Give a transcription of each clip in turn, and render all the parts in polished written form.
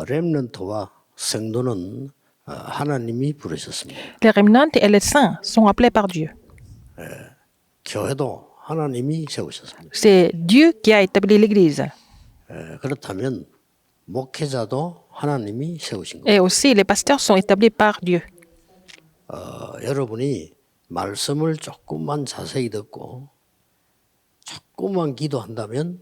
렘넌트와 성도는 하나님이 부르셨습니다. Les remnants et les saints sont appelés par Dieu. 교회도 하나님이 세우셨습니다. C'est Dieu qui a établi l'Église. 그렇다면 목회자도 하나님이 세우신 겁니다. Et aussi, les pasteurs sont établis par Dieu. 여러분이 말씀을 조금만 자세히 듣고 조금만 기도한다면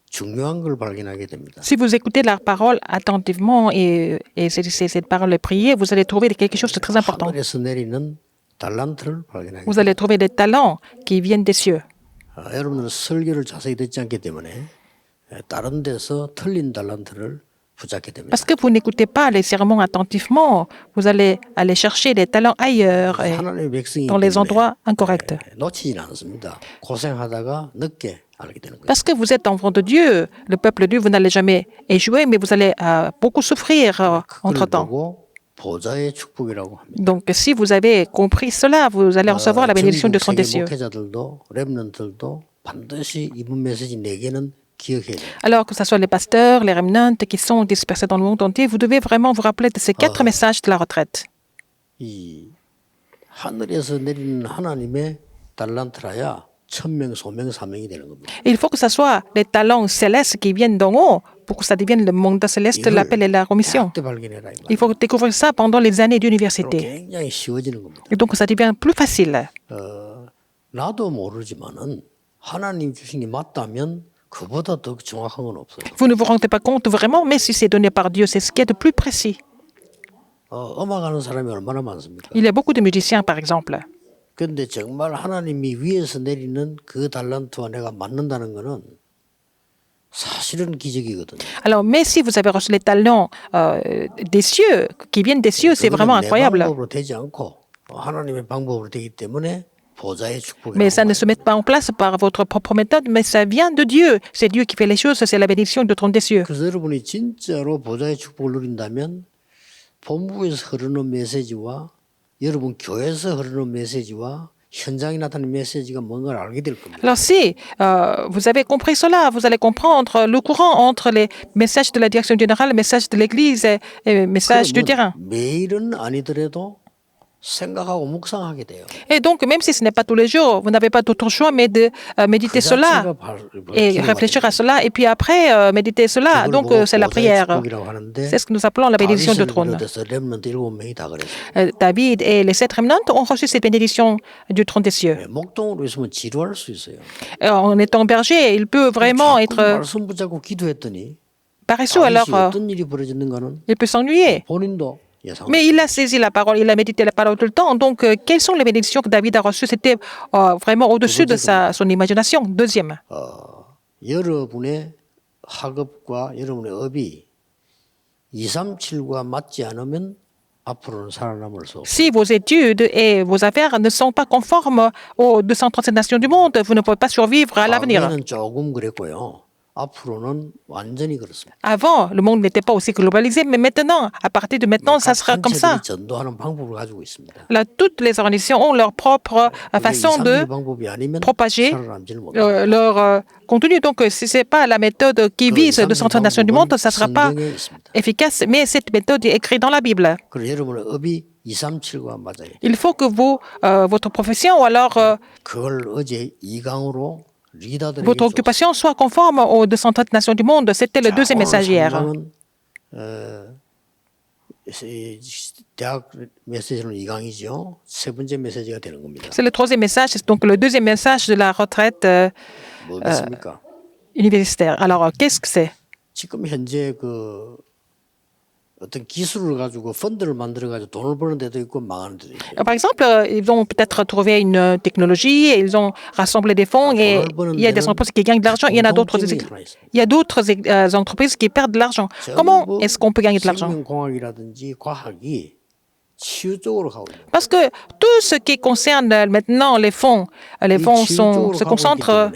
중요한 걸 발견하게 됩니다. Si vous écoutez la parole attentivement et cette parole est priée, vous allez trouver quelque chose de très important. 하늘에서 내리는 달란트를 발견하게 Vous 됩니다. allez trouver des talents qui viennent des cieux. 여러분들은 설교를 자세히 듣지 않기 때문에 다른 데서 틀린 달란트를 붙잡게 됩니다. Parce que vous n'écoutez pas les sermons attentivement, vous allez aller chercher des talents ailleurs, et 하나님의 백성이기 dans les 때문에 endroits incorrects. 놓치진 않습니다. 고생하다가 늦게 알게 되는 거예요. Parce que vous êtes enfant de Dieu, le peuple de Dieu, vous n'allez jamais échouer, mais vous allez beaucoup souffrir 그걸 entre-temps. 보고 보좌의 축복이라고 합니다. Donc, si vous avez compris cela, vous allez recevoir la bénédiction du trône des 세계 cieux. 목회자들도 렘넌트들도 반드시 이번 메시지 4개는 기억해야 돼요. Alors que ce soit les pasteurs, les remnants qui sont dispersés dans le monde entier, vous devez vraiment vous rappeler de ces 4 messages de la retraite. 이 하늘에서 내리는 하나님의 달란트라야 천명, 소명, 사명이 되는 겁니다. Et il faut que ce soit les talents célestes qui viennent d'en haut pour que ça devienne le monde céleste, l'appel et la commission. 대학 때 발견해라 이 Il 말. faut découvrir ça pendant les années d'université. 굉장히 쉬워지는 겁니다. Et donc, ça devient plus facile. 나도 모르지만은 하나님 주신 게 맞다면 그보다 더 정확한 건 없어요. Vous ne vous rendez pas compte vraiment, mais si c'est donné par Dieu, c'est ce qui est de plus précis. 음악하는 사람이 얼마나 많습니까? Il y a beaucoup de musiciens, par exemple. 그런데 정말 하나님이 위에서 내리는 그 달란트와 내가 맞는다는 거는 사실은 기적이거든요. Alors, mais si vous avez reçu les talents des cieux, qui viennent des cieux, c'est vraiment 내 incroyable. 방법으로 되지 않고 하나님의 방법으로 되기 때문에 보좌의 축복이라고 Mais ça ne 말해요. se met pas en place par votre propre méthode, mais ça vient de Dieu. C'est Dieu qui fait les choses, c'est la bénédiction du trône des cieux. 그래서 여러분이 진짜로 보좌의 축복을 누린다면 본부에서 흐르는 메시지와 여러분 교회에서 흐르는 메시지와 현장에 나타나는 메시지가 뭔가를 알게 될 겁니다. Alors si vous avez compris cela, vous allez comprendre le courant entre les messages de la direction générale, les messages de l'Église et les messages du terrain. 매일은 아니더라도 생각하고 묵상하게 돼요. Et donc, même si ce n'est pas tous les jours, vous n'avez pas d'autre choix mais de méditer cela et réfléchir à cela, et puis après méditer cela. Donc, c'est la prière. C'est ce que nous appelons la bénédiction du trône. David et les 7 remnants ont reçu cette bénédiction du trône des cieux. 목동으로 있으면 지루할 수 있어요. En étant berger, il peut vraiment 자꾸 être 말씀 붙잡고 기도했더니 paresseux, alors 어떤 일이 벌어졌는가는 il peut s'ennuyer. 본인도 예상. Mais il a saisi la parole, il a médité la parole tout le temps. Donc, quelles sont les bénédictions que David a reçues? C'était vraiment au-dessus de son imagination. Deuxième, 여러분의 학업과 여러분의 업이 237과 맞지 않으면 앞으로는 살아남을 수 없어요. si vos études et vos affaires ne sont pas conformes aux 237 nations du monde, vous ne pouvez pas survivre à l'avenir. 과거에는 조금 그랬고요. 앞으로는 완전히 그렇습니다. Avant, le monde n'était pas aussi globalisé, mais maintenant, à partir de maintenant, ça sera comme ça. 단체들이 전도하는 방법을 가지고 있습니다. Là, toutes les organisations ont leur propre façon de 방법이 아니면 propager 살아남지를 못해요. leur contenu. Donc, si ce n'est pas la méthode qui vise 230 nations du monde, ça ne sera pas 성경에 있습니다. efficace. Mais cette méthode est écrite dans la Bible. 그리고 여러분의 업이 237과 맞아요. Il faut que votre profession ou alors 그걸 어제 2강으로 리더들에게 votre occupation soit conforme aux 230 nations du monde. C'était le deuxième message hier. 대학 메시지는 2강이죠. 세 번째 메시지가 되는 겁니다. C'est le troisième message, c'est donc le deuxième message de la retraite 뭐겠습니까? universitaire. Alors, qu'est-ce que c'est? 지금 현재 그 어떤 기술을 가지고 펀드를 만들어 가지고 돈을 버는 데도 있고 망하는 데도 있어요. Par exemple, ils ont peut-être trouvé une technologie, et ils ont rassemblé des fonds et il y a des entreprises qui gagnent de l'argent, il y en a d'autres, il y a d'autres entreprises qui perdent de l'argent. Comment est-ce qu'on peut gagner de l'argent? 생명공학이라든지 과학이 치유 쪽으로 가고 있는 Parce que tout ce qui concerne maintenant les fonds se concentrent,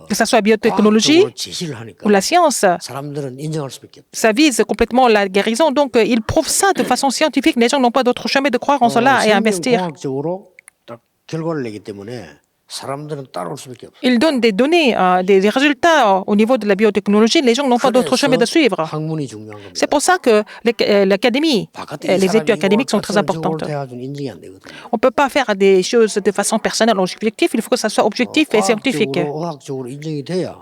que ce soit la biotechnologie 과학적으로 제시를 하니까 ou la science, 사람들은 인정할 수밖에 없어요. ça vise complètement la guérison. Donc, ils prouvent ça de façon scientifique. Les gens n'ont pas d'autre chemin de croire en cela et investir. 생명공학적으로 딱 결과를 내기 때문에 사람들은 따라올 수밖에 없어요. Il donne des données, des résultats au niveau de la biotechnologie. Les gens n'ont pas d'autre chemin de suivre. 학문이 중요한 겁니다. C'est pour ça que l'académie, 바깥에 이 les 사람이 études académiques sont très 이거 importantes. 적으로 해가지고는 인정이 안 되거든요. On ne peut pas faire des choses de façon personnelle ou subjective. Il faut que ça soit objectif et scientifique. 과학적으로, 의학적으로 인정이 돼야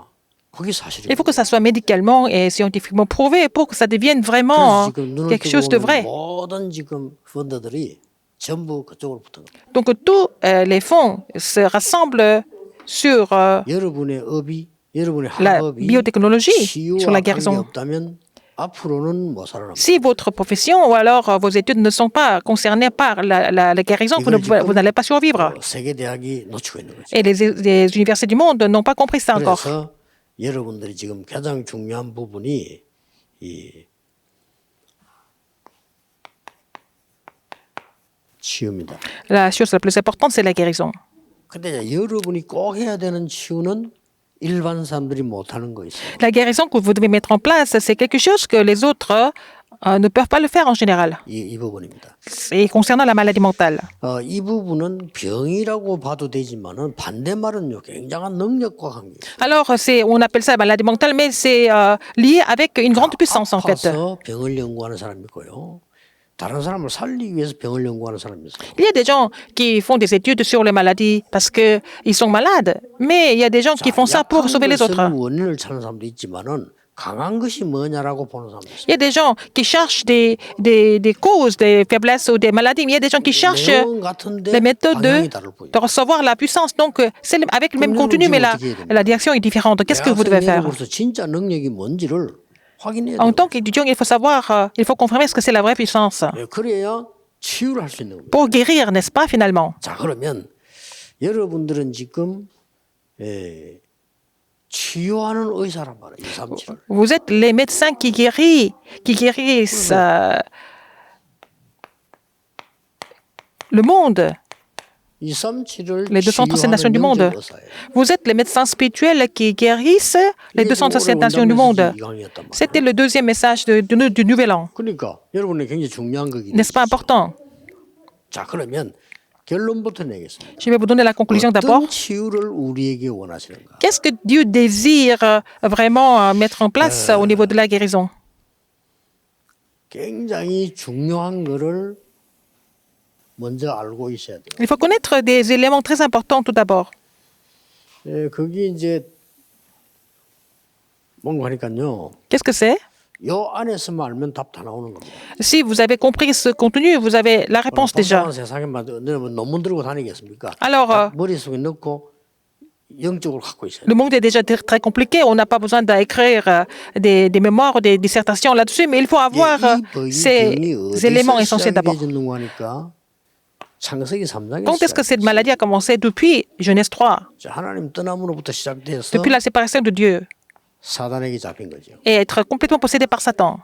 그게 사실이에요. Il faut que ça soit médicalement et scientifiquement prouvé pour que ça devienne vraiment 그래서 지금 눈을 quelque chose de 뜨고 vrai. 오는 모든 지금 펀드들이 전부 그쪽으로 붙은 겁니다. Donc tous les fonds se rassemblent sur 여러분의 업이, 여러분의 la 학업이 biotechnologie, 치유와 sur la 관계 guérison. 없다면 앞으로는 못 살아납니다. Si votre profession ou alors vos études ne sont pas concernées par la guérison, vous n'allez pas survivre. 세계 대학이 놓치고 있는 거죠. Et les universités du monde n'ont pas compris ça encore. 그래서 여러분들이 지금 가장 중요한 부분이 이 치유입니다. La chose la plus importante, c'est la guérison. 근데 여러분이 꼭 해야 되는 치유는 일반 사람들이 못하는 거 있어요. La guérison que vous devez mettre en place, c'est quelque chose que les autres ne peuvent pas le faire en général. 이 부분입니다. Et concernant la maladie mentale. 이 부분은 병이라고 봐도 되지만은 반대말은요 굉장한 능력과 관계. Alors, on appelle ça maladie mentale, mais c'est lié avec une grande puissance en fait. 아파서 병을 연구하는 사람이 있고요. 다른 사람을 살리기 위해서 병을 연구하는 사람이 있어요. Il y a des gens qui font des études sur les maladies parce qu'ils sont malades, mais il y a des gens qui font ça pour sauver les autres. 원인을 찾는 사람도 있지만은 강한 것이 뭐냐라고 보는 사람도 있어요. Il y a des gens qui cherchent des causes, des faiblesses ou des maladies, mais il y a des gens qui cherchent les méthodes de recevoir la puissance. Donc, c'est avec le même contenu, mais la direction est différente. Qu'est-ce que vous devez faire? 진짜 능력이 뭔지를 확인해야 En 돼요. tant qu'étudiant, il faut savoir, il faut confirmer ce que c'est la vraie puissance 그래야 치유를 할 수 있는 겁니다. pour guérir, n'est-ce pas, finalement? 자, 그러면 여러분들은 지금 치유하는 의사란 말이에요. 237을. Vous êtes les médecins qui guérissent le monde, 237을 les 237 nations du monde. Vous êtes les médecins spirituels qui guérissent les 237 nations du monde. C'était le deuxième message du Nouvel An. 그러니까 여러분이 굉장히 중요한 거기 N'est-ce pas important? 자, 그러면 결론부터 내겠습니다. Je vais vous donner la conclusion d'abord. 어떤 치유를 우리에게 원하시는가? Qu'est-ce que Dieu désire vraiment mettre en place au niveau de la guérison? 굉장히 중요한 거를 먼저 알고 있어야 돼요. Il faut connaître des éléments très importants tout d'abord. 그게 이제 뭔가 하니까요. Qu'est-ce que c'est? 요 안에서만 알면 답 다 나오는 겁니다. Si vous avez compris ce contenu, vous avez la réponse déjà. 복잡한 세상에만 논문 들고 다니겠습니까? Alors, 머릿속에 넣고 영적으로 갖고 있어요. le monde est déjà très compliqué. On n'a pas besoin d'écrire des mémoires ou des dissertations là-dessus, mais il faut avoir ces éléments essentiels d'abord. 창세기 3장에 Quand est-ce que cette maladie a commencé? Depuis Genèse 3, 하나님 떠남으로부터 시작돼서 depuis la séparation de Dieu 사단에게 잡힌 거죠. et être complètement possédé par Satan.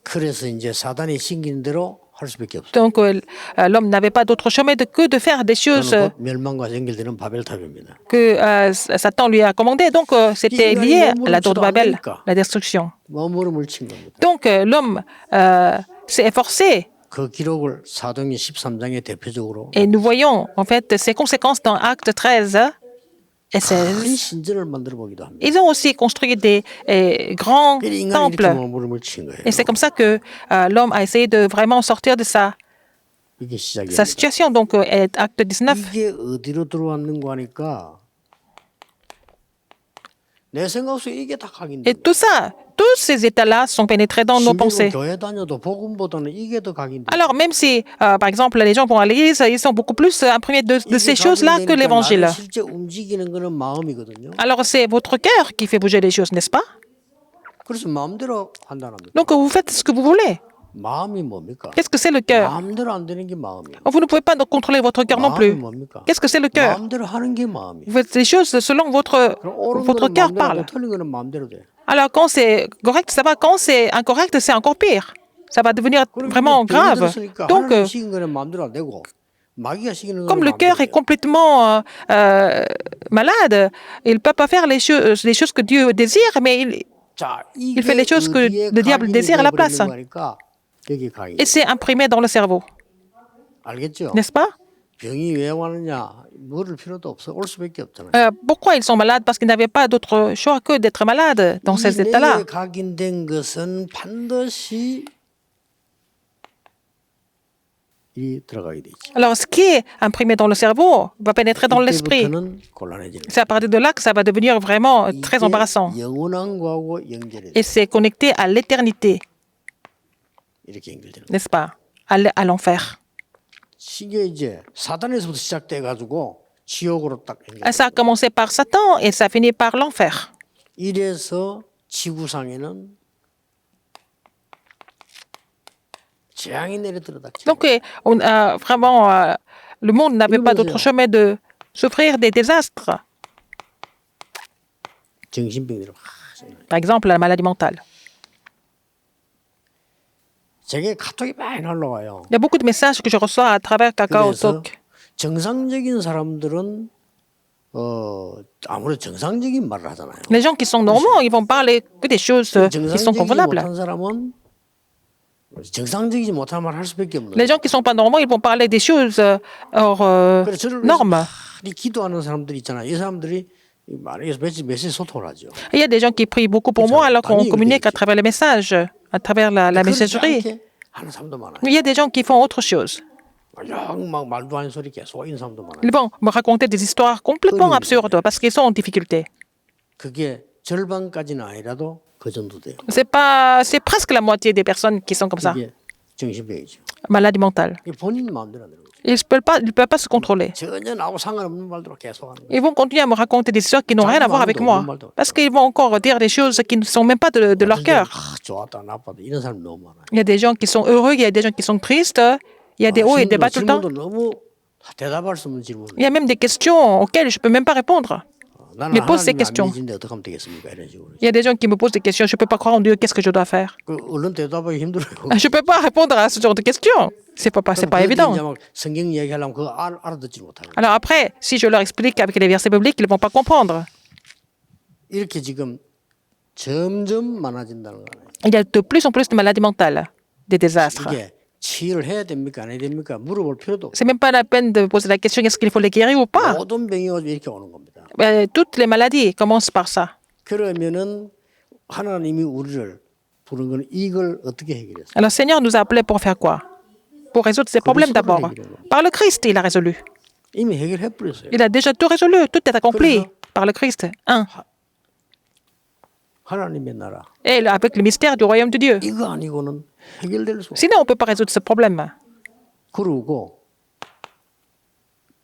그래서 이제 사단이 신기는 대로 할 수밖에 없어요. Donc, l'homme n'avait pas d'autre chemin que de faire des choses 그건 곧 멸망과 연결되는 바벨탑입니다. que Satan lui a commandées. Donc, c'était lié à la tour de Babel, la destruction. 몸으로 친 겁니다. Donc, l'homme s'est efforcé. 그 기록을 사도행전 13장에 대표적으로 Et nous voyons, en fait, ses conséquences dans Actes 13 et 16. 큰 신전을 만들어 보기도 합니다. Ils ont aussi construit des grands 인간이 이렇게 temples. 몸으로 친 거예요. Et c'est comme ça que l'homme a essayé de vraiment sortir de sa 이게 시작이에요. situation. Donc, Acte 19. 이게 어디로 들어왔는가 하니까 내 생각 속에 이게 다 각인돼. Et tout ça, tous ces états-là sont pénétrés dans nos pensées. 교회 다녀도 복음보다는 이게 더 각인돼. Alors, même si, par exemple, les gens vont à l'église, ils sont beaucoup plus imprégnés de ces choses-là que l'évangile. 실제 움직이는 거는 마음이거든요. Alors, c'est votre cœur qui fait bouger les choses, n'est-ce pas? 그래서 마음대로 판단합니다. Donc, vous faites ce que vous voulez. 마음이 뭡니까? Qu'est-ce que c'est le cœur? 마음대로 안 되는 게 마음이에요. Vous ne pouvez pas contrôler votre cœur non 마음이 plus. 뭡니까? Qu'est-ce que c'est le cœur? 마음대로 하는 게 마음이에요. Vous faites les choses selon votre 옳은 cœur 거는 parle. 마음대로 틀린 거는 마음대로 돼. Alors, quand c'est correct, ça va. Quand c'est incorrect, c'est encore pire. Ça va devenir vraiment grave. Donc, 하나님 시킨 거는 마음대로 안 되고 마귀가 시키는 comme 거는 le cœur 마음대로 est 돼요. complètement malade, il ne peut pas faire les choses que Dieu désire, mais 자, il fait les choses que le diable désire à la place. 거니까 여기 각인. Et c'est imprimé dans le cerveau, 알겠죠? n'est-ce pas? 병이 왜 왔느냐 물을 필요도 없어 올 수밖에 없잖아요. Pourquoi ils sont malades? Parce qu'ils n'avaient pas d'autre choix que d'être malades dans ces 이 états-là. 뇌에 각인된 것은 반드시 이 들어가게 되지. Alors, ce qui est imprimé dans le cerveau va pénétrer dans l'esprit. 이때부터는 곤란해지는 C'est à partir de là que ça va devenir vraiment très embarrassant. 이게 영원한 거하고 연결이 돼. Et c'est connecté à l'éternité, 이렇게 연결되는 거예요. n'est-ce pas? À l'enfer. 이게 이제 사단에서부터 시작돼 가지고 지옥으로 딱 연결. Ça a commencé par Satan et ça finit par l'enfer. 이래서 지구상에는 재앙이 내려들어다. Donc, vraiment, le monde n'avait pas d'autre chemin de souffrir des désastres. 정신병들이 막 Par exemple, la maladie mentale. 제게 카톡이 많이 날라와요. Il y a beaucoup de messages que je reçois à travers Kakao 그래서 Talk. 정상적인 사람들은 아무래도 정상적인 말을 하잖아요. Les gens qui sont normaux, ils vont parler que des choses qui sont 정상적이지 convenables. 못한 사람은 정상적이지 못한 말 할 수밖에 없는. Les gens qui ne sont pas normaux, ils vont parler des choses hors 그래서 저를 normes. 많이 기도하는 사람들이 있잖아요. 이 사람들이 말해서 메시지 소통을 하죠. Il y a des gens qui prient beaucoup pour moi alors qu'on communique à travers les messages, à travers la messagerie. 그렇지 않게 하는 사람도 많아요. Il y a des gens qui font autre chose. 막 말도 안 되는 소리 계속 하는 사람도 많아요. Ils vont me raconter des histoires complètement absurdes parce qu'ils sont en difficulté. 그게 절반까지는 아니라도 그 정도 돼요. C'est presque la moitié des personnes qui sont comme ça, 이게 정신병이죠. maladie mentale. 이게 본인 마음대로 안 되는 거죠. Ils ne peuvent pas se contrôler. 전혀 나하고 상관없는 말들로 계속 하는 거예요. Ils vont continuer à me raconter des histoires qui n'ont rien à voir avec moi. Parce qu'ils vont encore dire des choses qui ne sont même pas de leur cœur. 좋았다 나빴다 이런 사람 너무 많아요. Il y a des gens qui sont heureux, il y a des gens qui sont tristes, il y a des hauts et des bas tout le temps. 질문도 너무 대답할 수 없는 질문. Il y a même des questions auxquelles je ne peux même pas répondre. 나는 Mais pose ces 하나님이 안 questions. 믿는데 어떻게 하면 되겠습니까? 이런 식으로. Il y a des gens qui me posent des questions, je ne peux pas croire en Dieu, qu'est-ce que je dois faire? 그 얼른 대답하기 힘들어요. Je ne peux pas répondre à ce genre de questions. C'est pas évident. 이제 막 성경 이야기하려면 그거 알아듣지 못하고. Alors après, si je leur explique avec les versets bibliques, ils ne vont pas comprendre. 이렇게 지금 점점 많아진다는 거예요. Il y a de plus en plus de maladies mentales, des désastres. 이게 치유를 해야 됩니까? 안 해야 됩니까? 물어볼 필요도 없어요. C'est même pas la peine de poser la question est-ce qu'il faut les guérir ou pas. 모든 병이 이렇게 오는 겁니다. Toutes les maladies commencent par ça. 그러면은 하나님이 우리를 부른 건 이걸 어떻게 해결했어요? Alors, le Seigneur nous a appelés pour faire quoi? Pour résoudre ces problèmes d'abord. Par le Christ, il a résolu. 이미 해결해 버렸어요. Il a déjà tout résolu, tout est accompli par le Christ. 하나님의 나라. Et avec le mystère du royaume de Dieu. 이거 아니고는 해결될 수 없어요. Sinon, on ne peut pas résoudre ce problème. 그러고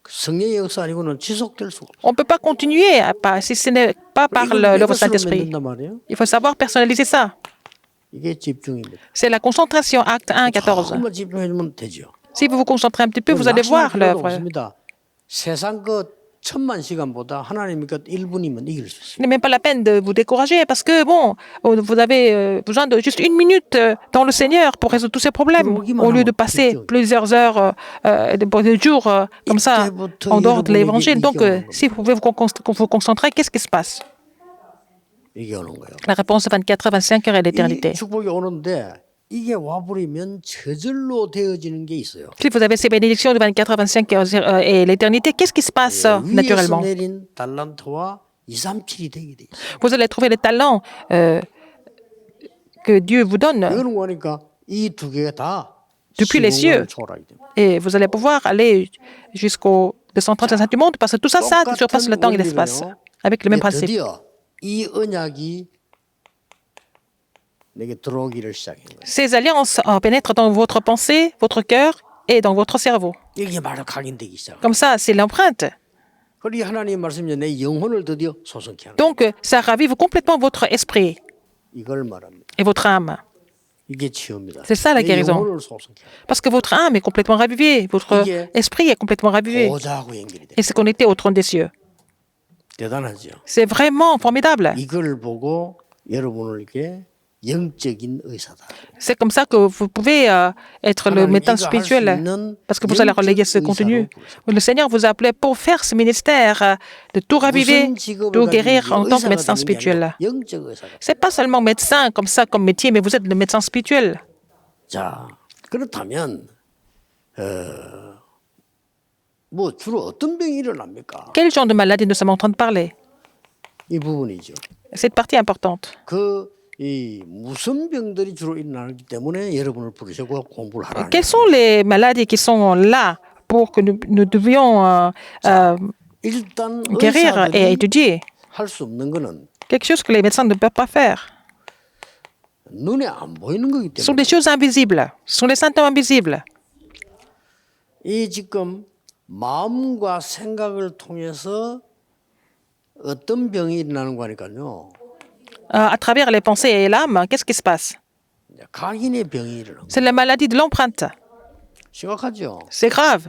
성령의 역사 아니고는 지속될 수가 없어요. On ne peut pas continuer si ce n'est pas par l'œuvre 이것으로 Saint-Esprit. 만든단 말이에요. Il faut savoir personnaliser ça. 이게 집중입니다. C'est la concentration, acte 1, 14. 정말 집중해주면 되죠. Si vous vous concentrez un petit peu, vous allez voir 낙심할 필요도 l'œuvre. 없습니다. 세상 그 1000만 시간보다 하나님이 그 1분이면 이길 수 있어요. Ce n'est même pas la peine de vous décourager parce que, bon, vous avez besoin de juste 1 minute dans le Seigneur pour résoudre tous ces problèmes au lieu de passer plusieurs heures, des jours comme ça en dehors de l'évangile. Donc, si vous pouvez vous concentrer, qu'est-ce qui se passe? 이게 오는 거예요. La réponse 24 25 heures et l'éternité. 이 축복이 오는데 이게 와버리면 저절로 되어지는 게 있어요. Si vous avez ces bénédictions de 24 25 heures et l'éternité, qu'est-ce qui se passe 위에서 naturellement? 내린 달란트와 237이 되게 돼 있어요. Vous allez trouver les talents que Dieu vous donne 이거는 뭐니까 이 두 개가 다 Depuis les cieux. 초월하게 됩니다. et vous allez pouvoir aller jusqu'au 235 du monde parce que tout ça, ça surpasse le temps et l'espace avec le même principe. 드디어 이 언약이 내게 들어오기를 시작한 거예요. Ces alliances pénètrent dans votre pensée, votre cœur et dans votre cerveau. 이게 바로 각인되기 시작. Comme ça, c'est l'empreinte. 그리고 하나님 말씀이 내 영혼을 드디어 소성케 하는. Donc, ça ravive complètement votre esprit 이걸 말합니다. et votre âme. 이게 치유입니다. C'est ça la 내 guérison. 영혼을 소성케 하는. Parce que votre âme est complètement ravivée, votre esprit est complètement ravivé 보좌하고 연결이 돼. et c'est connecté au trône des cieux. 대단하죠. C'est vraiment formidable. 이걸 보고 여러분을 이렇게 영적인 의사다. C'est comme ça que vous pouvez être le médecin spirituel, parce que vous allez relayer ce contenu. Le Seigneur vous a appelé pour faire ce ministère, de tout raviver, de guérir en tant que médecin spirituel. 영적 의사다. C'est pas seulement médecin comme ça, comme métier, mais vous êtes le médecin spirituel. 자, 그렇다면 뭐 주로 어떤 병이 일어납니까? Quel genre de maladie nous sommes en train de parler? 이 부분이죠. Cette partie importante. 이 무슨 병들이 주로 일어나기 때문에 여러분을 부르시고 공부를 하라는 Quelles sont les maladies qui sont là pour que nous devions 일단 guérir et 의사들이 étudier? 할 수 없는 거는 Quelque chose que les médecins ne peuvent pas faire. 눈에 안 보이는 거기 Ce sont 때문에 des choses invisibles. Ce sont des symptômes invisibles. 이 지금 마음과 생각을 통해서 어떤 병이 일어나는 거니까요. À travers les pensées et l'âme, qu'est-ce qui se passe? 각인의 병이 일어나는 C'est la maladie de l'empreinte. 심각하죠. C'est grave.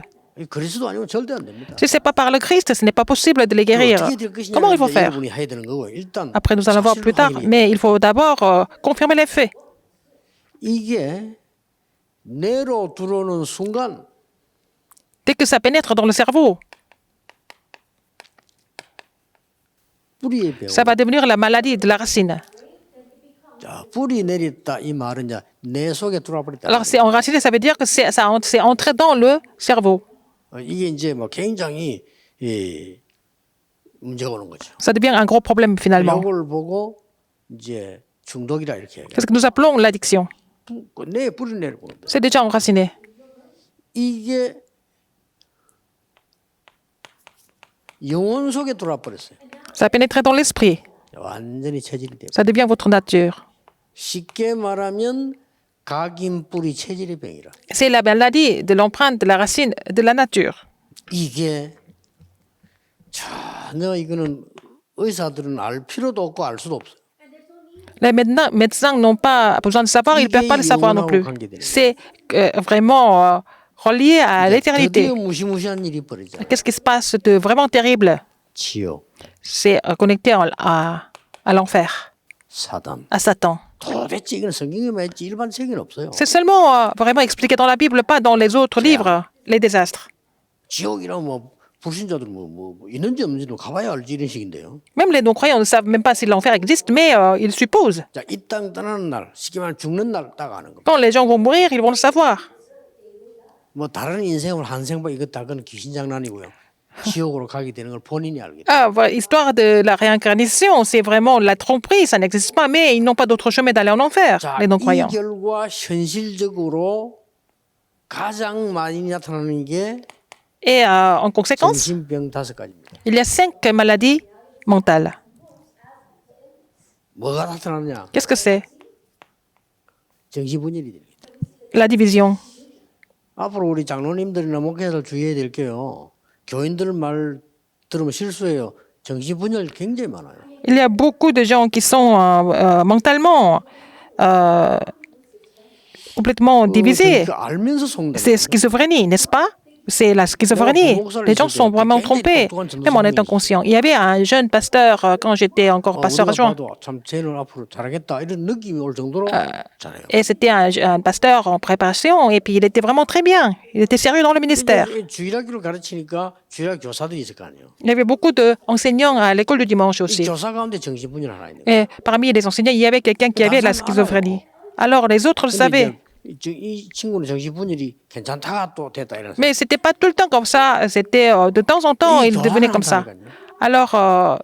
그리스도 아니면 절대 안 됩니다. Si ce n'est pas par le Christ, ce n'est pas possible de les guérir. 어떻게 될 것이냐 Comment il faut faire? 여러분이 해야 되는 거고 일단 Après, nous allons voir plus tard, mais il faut d'abord confirmer les faits. 이게 뇌로 들어오는 순간 Dès que ça pénètre dans le cerveau, 뿌리의 병. ça va devenir la maladie de la racine. 자, 뿌리 내렸다 이 말은 이제 뇌 속에 들어와 버렸다. Alors, c'est enraciné, ça veut dire que c'est entré dans le cerveau. 이게 이제 뭐 굉장히 문제가 오는 거죠. Ça devient un gros problème finalement. 이걸 보고 이제 중독이라 이렇게 얘기해요. C'est ce que nous appelons l'addiction. 뇌에 뿌리 내리고 C'est déjà enraciné. 이게 영혼 속에 들어와 버렸어요. Ça a pénétré dans l'esprit. 완전히 체질이 돼요. Ça devient votre nature. 쉽게 말하면 각인 뿌리 체질의 병이라. C'est la maladie de l'empreinte de la racine de la nature. 이게 전혀 이거는 의사들은 알 필요도 없고 알 수도 없어요. Les médecins n'ont pas besoin de savoir, ils ne peuvent pas le savoir non plus. C'est vraiment relié à l'éternité. 드디어 무시무시한 일이 벌어져. Qu'est-ce qui se passe de vraiment terrible? 지옥, C'est connecté à l'enfer, 사단. à Satan. 도대체 이건 성경에만 있지 일반 책에는 없어요. C'est seulement vraiment expliqué dans la Bible, pas dans les autres livres, les désastres. 지옥이라면 뭐 불신자들은 뭐 있는지 없는지는 가봐야 알지 이런 식인데요. Même les non-croyants ne savent même pas si l'enfer existe, mais ils supposent. 자, 이 땅 떠나는 날, 쉽게 말하면 죽는 날 딱 아는 겁니다. Quand les gens vont mourir, ils vont le savoir. 뭐 다른 인생을 한 생봐 이거 다 그건 귀신 장난이고요. 지옥으로 가게 되는 걸 본인이 알겠다. Voilà, histoire de la réincarnation, c'est vraiment la tromperie, ça n'existe pas, mais ils n'ont pas d'autre chemin d'aller en enfer, 자, les 이 non-croyants. 결과 현실적으로 가장 많이 나타나는 게 Et en conséquence, 정신병 5가지입니다. il y a 5 maladies mentales. 뭐가 나타나냐? Qu'est-ce que c'est? 정신분열이 됩니다. La division. 앞으로 우리 장로님들이나 목회자들 주의해야 될 게요. 교인들 말 들으면 실수해요. 정신분열 굉장히 많아요. Il y a beaucoup de gens qui sont mentalement complètement divisés. 그 알면서 속는 C'est schizophrénie, n'est-ce pas? C'est la schizophrénie. Les gens sont vraiment trompés, même en étant conscients. Il y avait un jeune pasteur quand j'étais encore pasteur adjoint. 참 쟤는 앞으로 잘하겠다 이런 느낌이 올 정도로 잘해요. Et c'était un pasteur en préparation, et puis il était vraiment très bien. Il était sérieux dans le ministère. 주일학교를 가르치니까 주일학 교사들이 있을 거 아니에요. Il y avait beaucoup d'enseignants à l'école du dimanche 이 aussi. 교사 가운데 정신분열 하나 있는 거예요. Et parmi les enseignants, il y avait quelqu'un qui avait la schizophrénie. Alors les autres le savaient. 이 친구는 정신분열이 괜찮다가 또 됐다 이런. Mais c'était pas tout le temps comme ça. C'était de temps en temps, il devenait comme ça. Alors,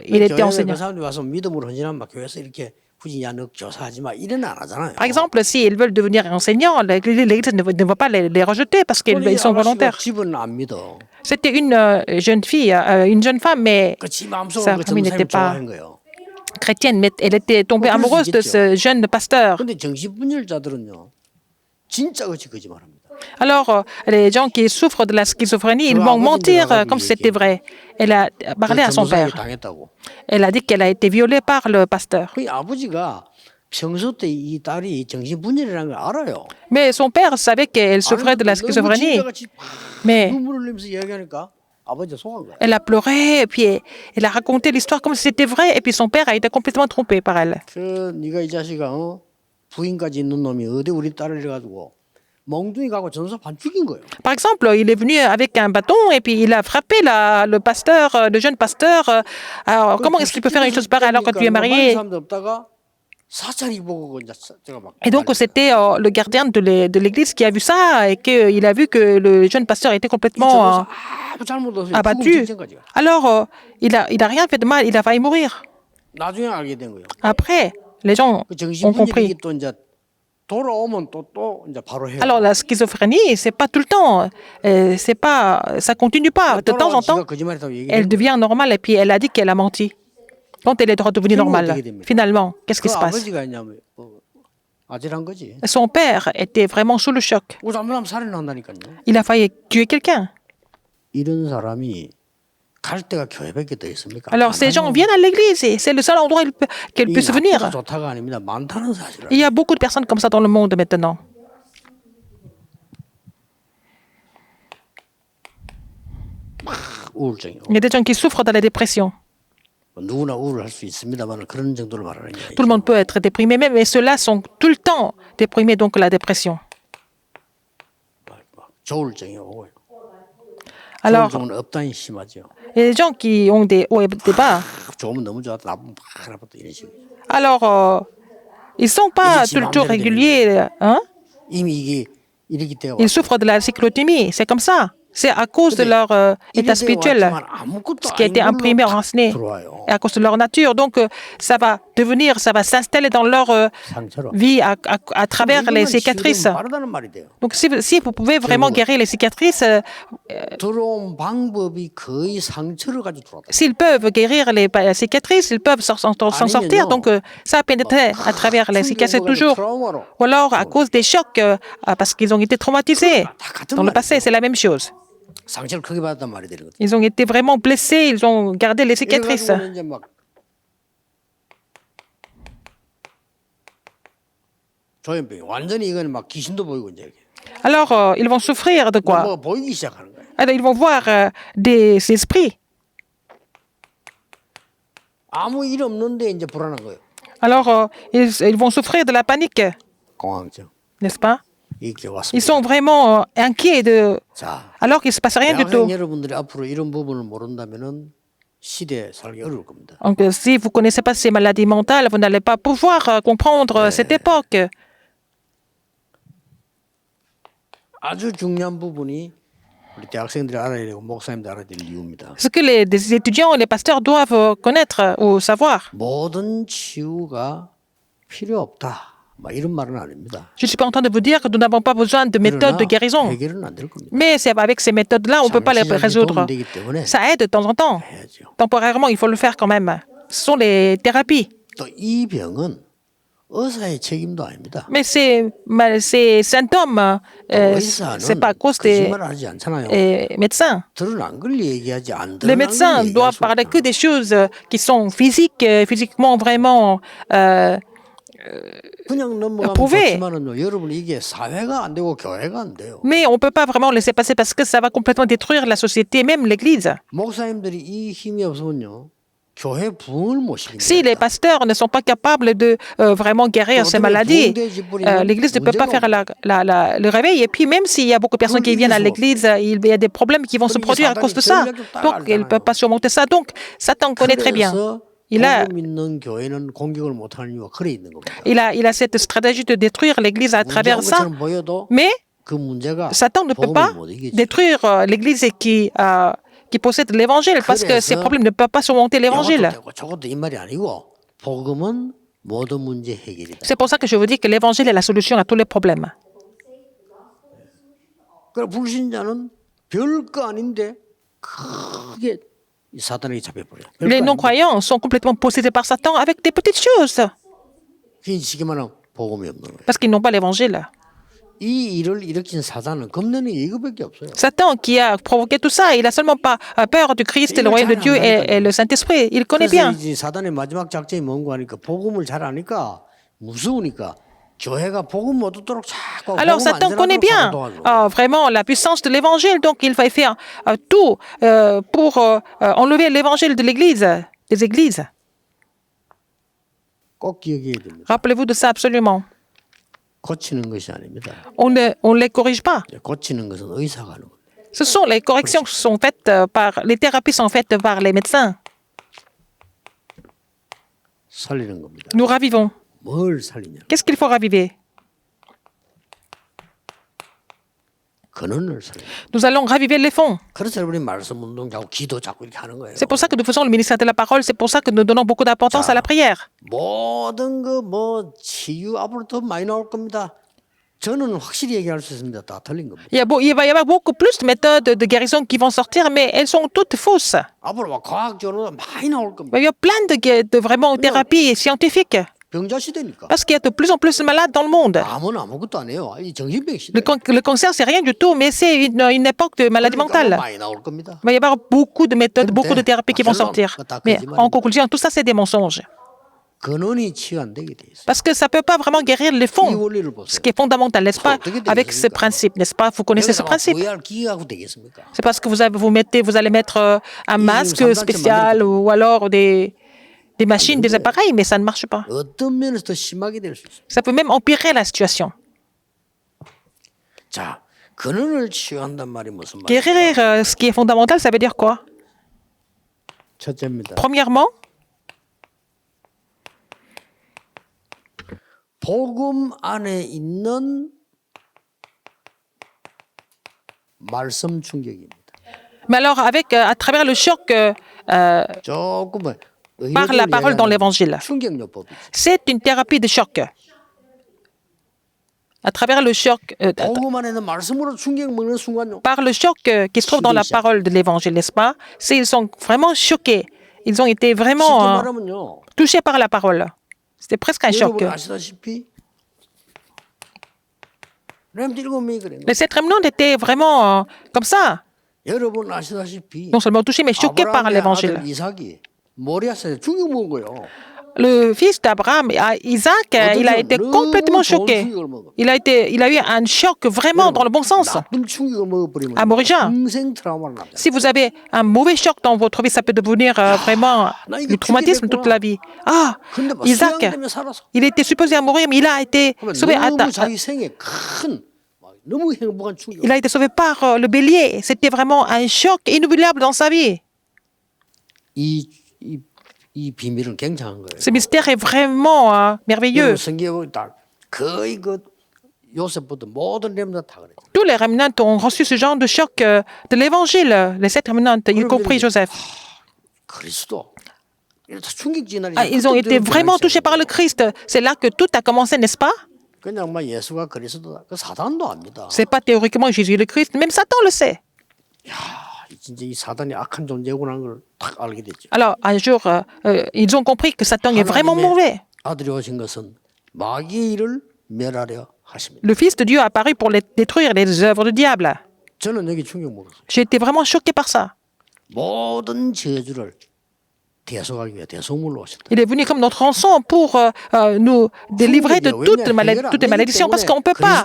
il était enseignant. 그 사람들이 와서 믿음으로 헌신하면 막 교회에서 이렇게 굳이 야 너 교사하지 마 이래는 안 하잖아요. Par exemple, s'ils veulent devenir enseignants, l'Église ne va pas les rejeter parce qu'ils sont volontaires. 집은 안 믿어. C'était une jeune fille, une jeune femme, mais 그치 sa 마음속으로 그 famille n'était 전사님 pas 좋아한 거예요. chrétienne, mais elle était tombée amoureuse de ce jeune pasteur. 근데 정신분열자들은요. 진짜 그치 거짓말합니다. Alors, les gens qui souffrent de la schizophrénie, ils vont mentir comme si c'était vrai. Elle a parlé à son père. 당했다고. Elle a dit qu'elle a été violée par le pasteur. 그 아버지가 평소 때 이 딸이 정신분열이라는 걸 알아요. Mais son père savait qu'elle souffrait de la schizophrénie. Mais 눈물을 흘리면서 이야기하니까 아버지가 속은 거야. elle a pleuré, et puis elle a raconté l'histoire comme si c'était vrai, et puis son père a été complètement trompé par elle. 그 네가 이 자식아 부인까지 있는 놈이 어디 우리 딸을 이래가지고 멍둥이 가고 전사 반 죽인 거예요. Par exemple, il est venu avec un bâton et puis il a frappé le pasteur, le jeune pasteur. Alors, comment est-ce qu'il peut faire une chose pareille alors que tu es marié? 사찰이 보고 이제 제가 막 Et donc, c'était le gardien de l'église qui a vu ça et qu'il a vu que le jeune pasteur était complètement 아무 잘못 없어요. 죽음 abattu. 직전까지. Alors, il a rien fait de mal, il a failli mourir. 나중에 알게 된 거예요. Après, les gens 그 ont compris. 정신분열이 또 이제 돌아오면 또 이제 바로 해요. Alors, la schizophrénie, c'est pas tout le temps, c'est pas, ça continue pas. De temps en temps, 거짓말했다고 얘기해요. elle devient normale et puis elle a dit qu'elle a menti. Quand elle est redevenue normale, finalement, qu'est-ce qui 그 se passe? 아버지가 있냐면 아찔한 거지. Son père était vraiment sous le choc. 그 잘못하면 살인한다니까요. Il a failli tuer quelqu'un. 이런 사람이 갈 때가 교회밖에 더 있습니까? Alors, ces gens viennent à l'église et c'est le seul endroit qu'elle puisse venir. 좋다가 아닙니다. 많다는 사실을. Il y a beaucoup de personnes comme ça dans le monde maintenant. 우울증이요. Il y a des gens qui souffrent de la dépression. 누구나 우울할 수 있습니다만 그런 정도로 말하는 게 Tout le monde peut être déprimé, même, mais ceux-là sont tout le temps déprimés, donc la dépression. 조울증이 오고요. Alors, 조울증은 업다니 심하죠. il y a des gens qui ont des hauts et des bas. 좋으면 너무 좋았다, 나쁘면 나쁘다 이런 식으로. Alors, ils ne sont pas tout le temps réguliers. Hein? 이미 이게 이렇게 되어 Ils souffrent de la cyclothymie, c'est comme ça. C'est à cause de leur état spirituel, ce qui a été imprimé, enraciné, et à cause de leur nature. Donc, ça va s'installer dans leur vie à travers les cicatrices. Donc, si vous pouvez vraiment guérir les cicatrices, 들어온 방법이 거의 상처를 가지고 들어왔다. s'ils peuvent guérir les cicatrices, ils peuvent s'en sortir. Donc, ça a pénétré à travers les cicatrices toujours. Ou alors, à cause des chocs, parce qu'ils ont été traumatisés dans le passé, c'est la même chose. 상처를 크게 받았단 말이 되는 거죠. Ils ont été vraiment blessés, ils ont gardé les cicatrices. 이래가지고는 이제 막 조현병이 완전히 이건 막 귀신도 보이고 이제 이렇게. Alors, ils vont souffrir de quoi? 뭐가 보이기 시작하는 거예요. Alors, ils vont voir des esprits. 아무 일 없는데 이제 불안한 거예요. Alors, ils vont souffrir de la panique, 공황증. n'est-ce pas? 이렇게 Ils 왔습니다. sont vraiment inquiets 자, alors qu'il ne se passe rien du tout. 대학생 여러분들이 앞으로 이런 부분을 모른다면은 시대에 살기 어려울 겁니다. Donc, si vous ne connaissez pas ces maladies mentales, vous n'allez pas pouvoir comprendre cette époque. 아주 중요한 부분이 우리 대학생들이 알아야 되고 목사님들 알아야 될 이유입니다. Ce que les étudiants et les pasteurs doivent connaître ou savoir. 모든 치유가 필요 없다. 막 이런 말은 아닙니다. Je ne suis pas en train de vous dire que nous n'avons pas besoin de méthodes de guérison. 해결은 안 될 겁니다. Mais c'est avec ces méthodes-là, on ne peut pas les résoudre. 되기 때문에 Ça aide de temps en temps. 해야죠. Temporairement, il faut le faire quand même. Ce sont les thérapies. 또 이 병은 의사의 책임도 아닙니다. Mais ces symptômes, 의사는 c'est pas à cause des 거짓말하지 않잖아요. médecins. 들은 걸 얘기하지 안 Les 들은 médecins 걸 doivent parler que des choses qui sont physiques, physiquement vraiment 그냥 넘어가면 prouvé. 좋지만은요. 여러분 이게 사회가 안 되고 교회가 안 돼요. Mais on ne peut pas vraiment laisser passer parce que ça va complètement détruire la société, même l'Église. 목사님들이 이 힘이 없으면요. 교회 부흥을 못 시킵니다. Si les pasteurs ne sont pas capables de vraiment guérir ces maladies, l'Église ne peut pas faire le réveil. Et puis même s'il y a beaucoup de personnes qui viennent à l'Église, il y a des problèmes qui vont se produire à cause de ça. Donc, ils ne peuvent pas surmonter ça. Donc, Satan connaît très bien. Il a cette stratégie de détruire l'Église à travers ça. Mais Satan ne peut pas détruire l'Église qui possède l'Évangile parce que ces problèmes ne peuvent pas surmonter l'Évangile. C'est pour ça que je vous dis que l'Évangile est la solution à tous les problèmes. Les non-croyants sont complètement possédés par Satan avec des petites choses parce qu'ils n'ont pas l'Évangile. Satan qui a provoqué tout ça, il n'a seulement pas peur du Christ, le royaume de Dieu et le Saint-Esprit. Il connaît bien. Alors Satan connaît bien vraiment la puissance de l'Évangile, donc il va faire tout pour enlever l'Évangile de l'Église, des églises. Rappelez-vous de ça absolument. On ne les corrige pas. Ce sont les corrections qui sont faites les thérapies sont faites par les médecins. Nous ravivons. 뭘 살리냐? Qu'est-ce qu'il faut raviver? 근원을 살리냐? Nous allons raviver les fonds. 그래서 여러분이 말씀 운동 자꾸 기도 자꾸 이렇게 하는 거예요. C'est pour ça que nous faisons le ministère de la parole. C'est pour ça que nous donnons beaucoup d'importance à la prière. 모든 그 뭐 치유 앞으로 더 많이 나올 겁니다. 저는 확실히 얘기할 수 있습니다. 다 틀린 겁니다. Il va y avoir beaucoup plus de méthodes de guérison qui vont sortir, mais elles sont toutes fausses. 앞으로 막 과학적으로 많이 나올 겁니다. Il y a plein de vraiment thérapies scientifiques. 병자 시대니까. Parce qu'il y a de plus en plus de malades dans le monde. 암은 아무것도 아니에요. 이 정신병 시대. Le cancer, c'est rien du tout, mais c'est une époque de maladie mentale. 많이 나올 겁니다. Il va y avoir beaucoup de méthodes, beaucoup de thérapies qui vont sortir. Mais en conclusion, tout ça, c'est des mensonges. 근원이 치유 안 되게 돼 있어요. Parce que ça ne peut pas vraiment guérir les 이 fonds. 원리를 Ce 보세요. qui est fondamental, n'est-ce pas? Avec ce principe, n'est-ce pas? Vous connaissez ce 여기다가 principe. VR 기계하고 되겠습니까? C'est parce que vous allez mettre un masque spécial ou alors des machines, des appareils, mais ça ne marche pas. 어떤 면에서 더 심하게 될 수 있어요. Ça peut même empirer la situation. 자, 근원을 치유한단 말이 무슨 말이에요? Guérir ce qui est fondamental, ça veut dire quoi? 첫째입니다. Premièrement, 복음 안에 있는 말씀 충격입니다. mais alors à travers le choc 조금 par la parole dans l'évangile. 충격요법이죠. C'est une thérapie de choc. À travers le choc, 복음 안에 있는 말씀으로 충격 먹는 순간요. par le choc qui se trouve dans la parole de l'évangile, n'est-ce pas? Ils sont vraiment choqués. Ils ont été 쉽게 vraiment 말하면요. touchés par la parole. C'était presque un choc. 여러분 아시다시피 렘 7명이 그래요. Les sept remnants étaient vraiment comme ça. 여러분 아시다시피 Non seulement touchés, mais choqués par 아브라함의 l'évangile. 아들 이삭이 모리아산에 충격 먹은 거예요. Le fils d'Abraham, Isaac, il a été complètement choqué. Il a eu un choc vraiment dans le bon sens. 나쁜 충격을 먹어버리면 À Moria. 평생 트라우마를 납니다. Si vous avez un mauvais choc dans votre vie, ça peut devenir vraiment du traumatisme toute la vie. Ah, 근데 막 Isaac, 수양되면 살아서 il était supposé à mourir, mais il a été sauvé. 너무 자기 생에 큰 막 너무 행복한 충격. Il a été sauvé par le bélier. C'était vraiment un choc inoubliable dans sa vie. 이 비밀은 굉장한 거예요. Ce mystère est vraiment merveilleux. 성경에 보면 다 거의 그 요셉부터 모든 렘들 다 그래요. Tous les remnants ont reçu ce genre de choc de l'évangile, les sept remnants, y compris Joseph. 그리스도 이렇게 충격적인 날이 Ils ont été vraiment touchés par le Christ. C'est là que tout a commencé, n'est-ce pas? 그냥 막 예수가 그리스도다. 그 사단도 압니다. C'est pas théoriquement Jésus le Christ, même Satan le sait. 진짜 이 사단이 악한 존재구나 걸 딱 알게 됐죠. Alors, un jour, ils ont compris que Satan est vraiment mauvais. 아들이 오신 것은 마귀의 일을 멸하려 하십니다. Le Fils de Dieu est apparu pour détruire les œuvres du diable. 저는 여기 충격 먹었어요. J'ai été vraiment choqué par ça. 모든 저주를 대속하기 위해 대속물로 오셨다. Il est venu comme notre rançon pour nous délivrer de toutes les malédictions, parce qu'on peut pas.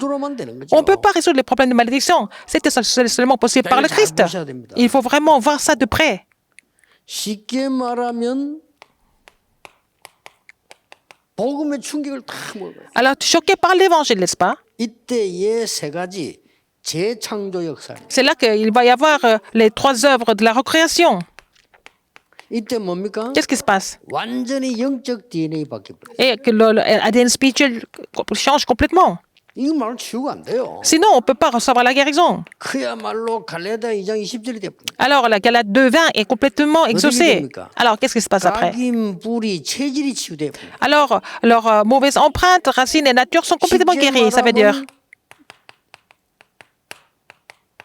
On ne peut pas résoudre les problèmes de malédiction. C'était seulement possible par le Christ. Il faut vraiment voir ça de près. 쉽게 말하면 복음의 충격을 다 먹어요. Alors, choqué par l'évangile, n'est-ce pas? 이때의 세 가지 재창조 역사입니다. C'est là qu'il va y avoir les trois œuvres de la recréation. 이때 뭡니까? Qu'est-ce qui se passe? 완전히 영적 DNA 바뀌어버려요. Et que l'ADN spirituel change complètement. 이거 말로 치유가 안 돼요. Sinon, on ne peut pas recevoir la guérison. 그야말로 갈라디아 2장 20절이 돼버려요. Alors, la Galate 2:20 est complètement exaucée. Alors, qu'est-ce qui se passe après? 각인, 뿌리, 체질이 치유돼버려요. Alors, leurs mauvaises empreintes, racines et nature sont complètement guéries. Ça veut dire,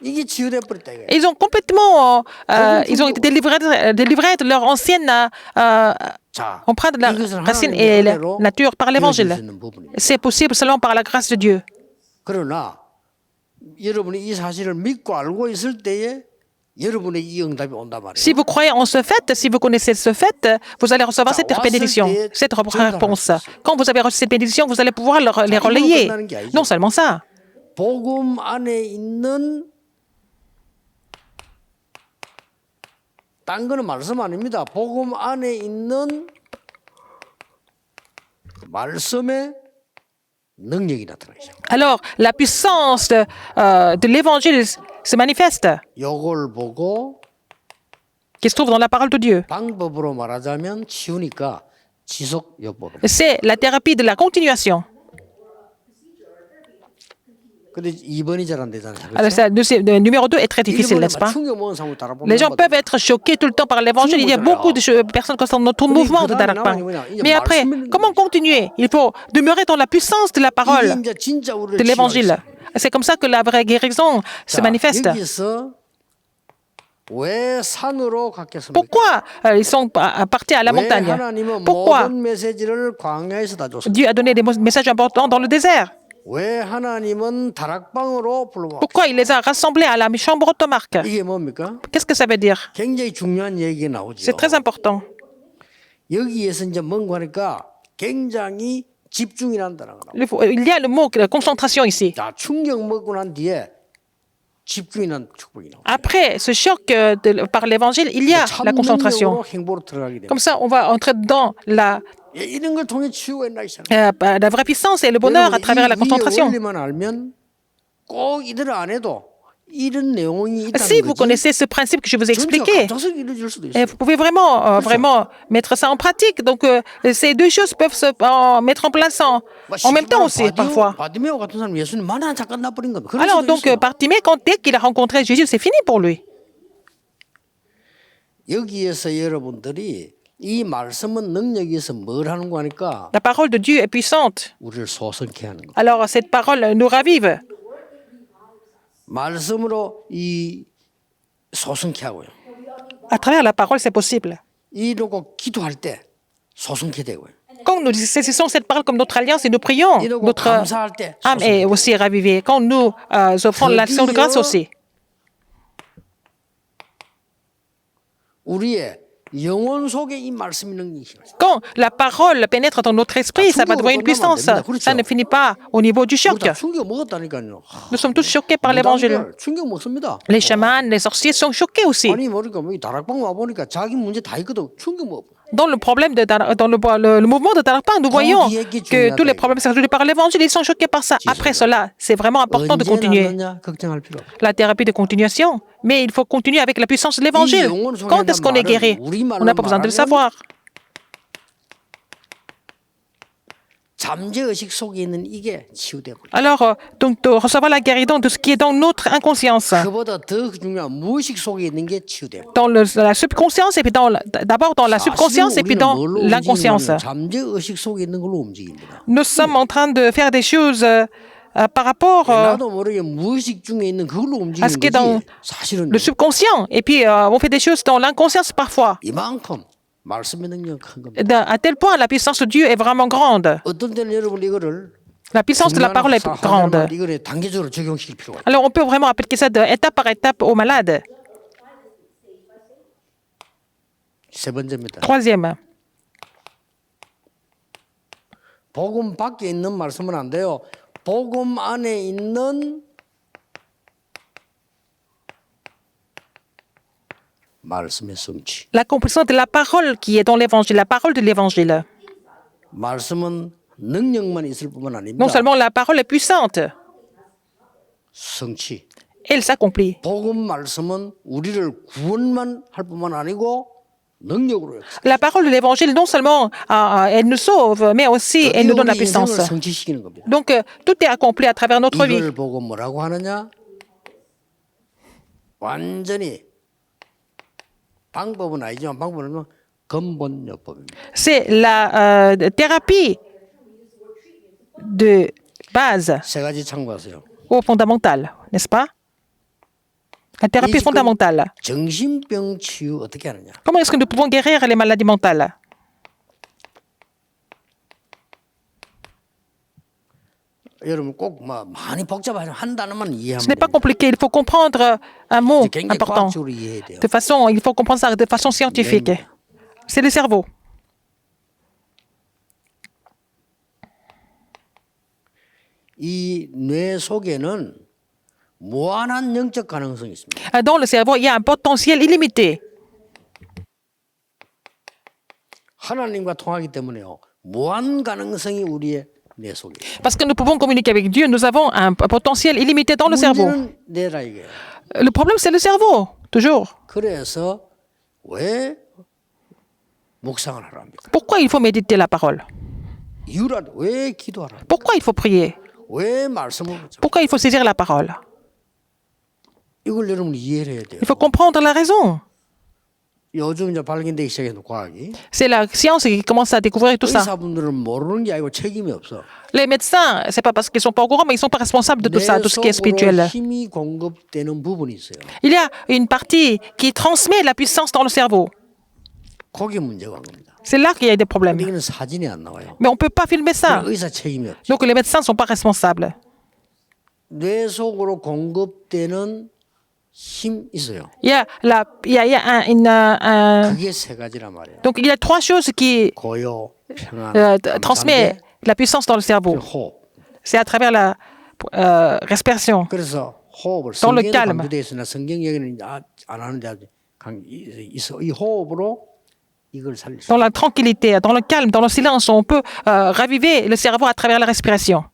이게 치유돼버렸다 이거예요. ils ont complètement, ils ont été délivrés de leur ancienne 자, empreinte de la 이것은 racine 하나님의 et la 은혜로 nature par 이루어질 수 l'évangile. 있는 부분입니다. C'est possible seulement par la grâce de Dieu. 그러나 여러분이 이 사실을 믿고 알고 있을 때에 여러분의 이 응답이 온단 말이에요. Si vous croyez en ce fait, si vous connaissez ce fait, vous allez recevoir cette bénédiction, cette réponse. Quand vous avez reçu cette bénédiction, vous allez pouvoir les relayer. Non seulement ça. 복음 안에 있는 딴 거는 말씀 아닙니다. 복음 안에 있는 말씀의 능력이 나타나죠. Alors, la puissance de l'évangile se manifeste, 요걸 보고 qui se trouve dans la parole de Dieu. 방법으로 말하자면 치우니까 지속요법. C'est la thérapie de la continuation. 근데 2번이 잘 안 되잖아요. Alors, le numéro 2 est très difficile, n'est-ce pas? Les gens peuvent être choqués tout le temps par l'évangile. Il y a beaucoup de personnes qui sont dans notre mouvement de Darakpang. Mais après, comment continuer? Il faut demeurer dans la puissance de la parole, de l'évangile. C'est comme ça que la vraie guérison se manifeste. Pourquoi ils sont partis à la montagne? Pourquoi Dieu a donné des messages importants dans le désert? Pourquoi il les a rassemblés à la chambre automarque? Qu'est-ce que ça veut dire? C'est très important. Il y a le mot concentration ici. Après ce choc par l'évangile, il y a la concentration. Comme ça, on va entrer dans la vraie puissance et le bonheur à travers la concentration. Si vous connaissez ce principe que je vous ai expliqué, vous pouvez vraiment mettre ça en pratique. Donc, ces deux choses peuvent se mettre en place en même temps aussi, parfois. Alors, donc, Bartimée, dès qu'il a rencontré Jésus, c'est fini pour lui. La parole de Dieu est puissante. Alors, cette parole nous ravive. À travers la parole, c'est possible. Quand nous saisissons cette parole comme notre alliance et nous prions, notre âme est aussi ravivée. Quand nous offrons l'action de grâce aussi. Quand la parole pénètre dans notre esprit, ça va devenir une puissance. Ça ne finit pas au niveau du choc. Nous sommes tous choqués par l'évangile. Les chamans, les sorciers sont choqués aussi. Dans le problème dans le mouvement de Darakpang, nous voyons que tous les problèmes sont résolus par l'évangile. Ils sont choqués par ça. Après cela, c'est vraiment important de continuer. La thérapie de continuation. Mais il faut continuer avec la puissance de l'évangile. Quand est-ce qu'on est guéri? On n'a pas besoin de le savoir. Alors, donc, de recevoir la guérison de ce qui est dans notre inconscience, dans la subconscience, et puis d'abord dans la subconscience et puis dans l'inconscience. Nous sommes en train de faire des choses par rapport à ce qui est dans le subconscient. Et puis, on fait des choses dans l'inconscience parfois. À tel point, la puissance de Dieu est vraiment grande. La puissance de la parole est grande. Alors, on peut vraiment appliquer ça étape par étape aux malades. Troisième. L'accomplissement de la parole qui est dans l'évangile, la parole de l'évangile. Non seulement la parole est puissante, elle s'accomplit. La parole de l'évangile, non seulement elle nous sauve, mais aussi elle nous donne la puissance. Donc, tout est accompli à travers notre vie. C'est la thérapie de base ou fondamentale, n'est-ce pas? La thérapie fondamentale. Comment est-ce que nous pouvons guérir les maladies mentales? Ce n'est pas compliqué, il faut comprendre un mot important. Il faut comprendre ça de façon scientifique. C'est le cerveau. Dans le cerveau, il y a un potentiel illimité. Parce que nous pouvons communiquer avec Dieu, nous avons un potentiel illimité dans le cerveau. Le problème, c'est le cerveau, toujours. 묵상을 하라 합니까? Pourquoi il faut méditer la parole? 이유란 왜 기도하라? Pourquoi il faut prier? 왜 말씀을 붙잡아? Pourquoi il faut saisir la parole? 이걸 여러분이 이해를 해야 돼요. Il faut comprendre la raison. 요즘 이제 발견되기 시작해서 과학이 C'est la science qui commence à découvrir tout ça. 의사분들은 모르는 게 아니고 책임이 없어. Les médecins, c'est pas parce qu'ils sont pas au courant, mais ils sont pas responsables de tout ça, 내 tout ce qui est 속으로 spirituel. 힘이 공급되는 부분이 있어요. Il y a une partie qui transmet la puissance dans le cerveau. 거기 문제가 온 겁니다. C'est là qu'il y a des 근데 problèmes. 이거는 사진이 안 나와요. Mais on peut pas filmer ça. 의사 책임이 없죠. Donc les médecins ne sont pas responsables. 뇌 속으로 공급되는 힘 있어요. 그게 세 가지란 말이에요. Donc il y a trois choses qui 고요, 평안, transmettent la puissance dans le cerveau. 호흡. C'est à travers la respiration. 그래서 호흡을 Dans le 성경에 calme. 강조되어 있으나 성경 얘기는 안 하는데 아주 있어. 이 호흡으로 이걸 살릴 수. Dans la tranquillité, dans le calme, dans le silence, on peut raviver le cerveau à travers la respiration.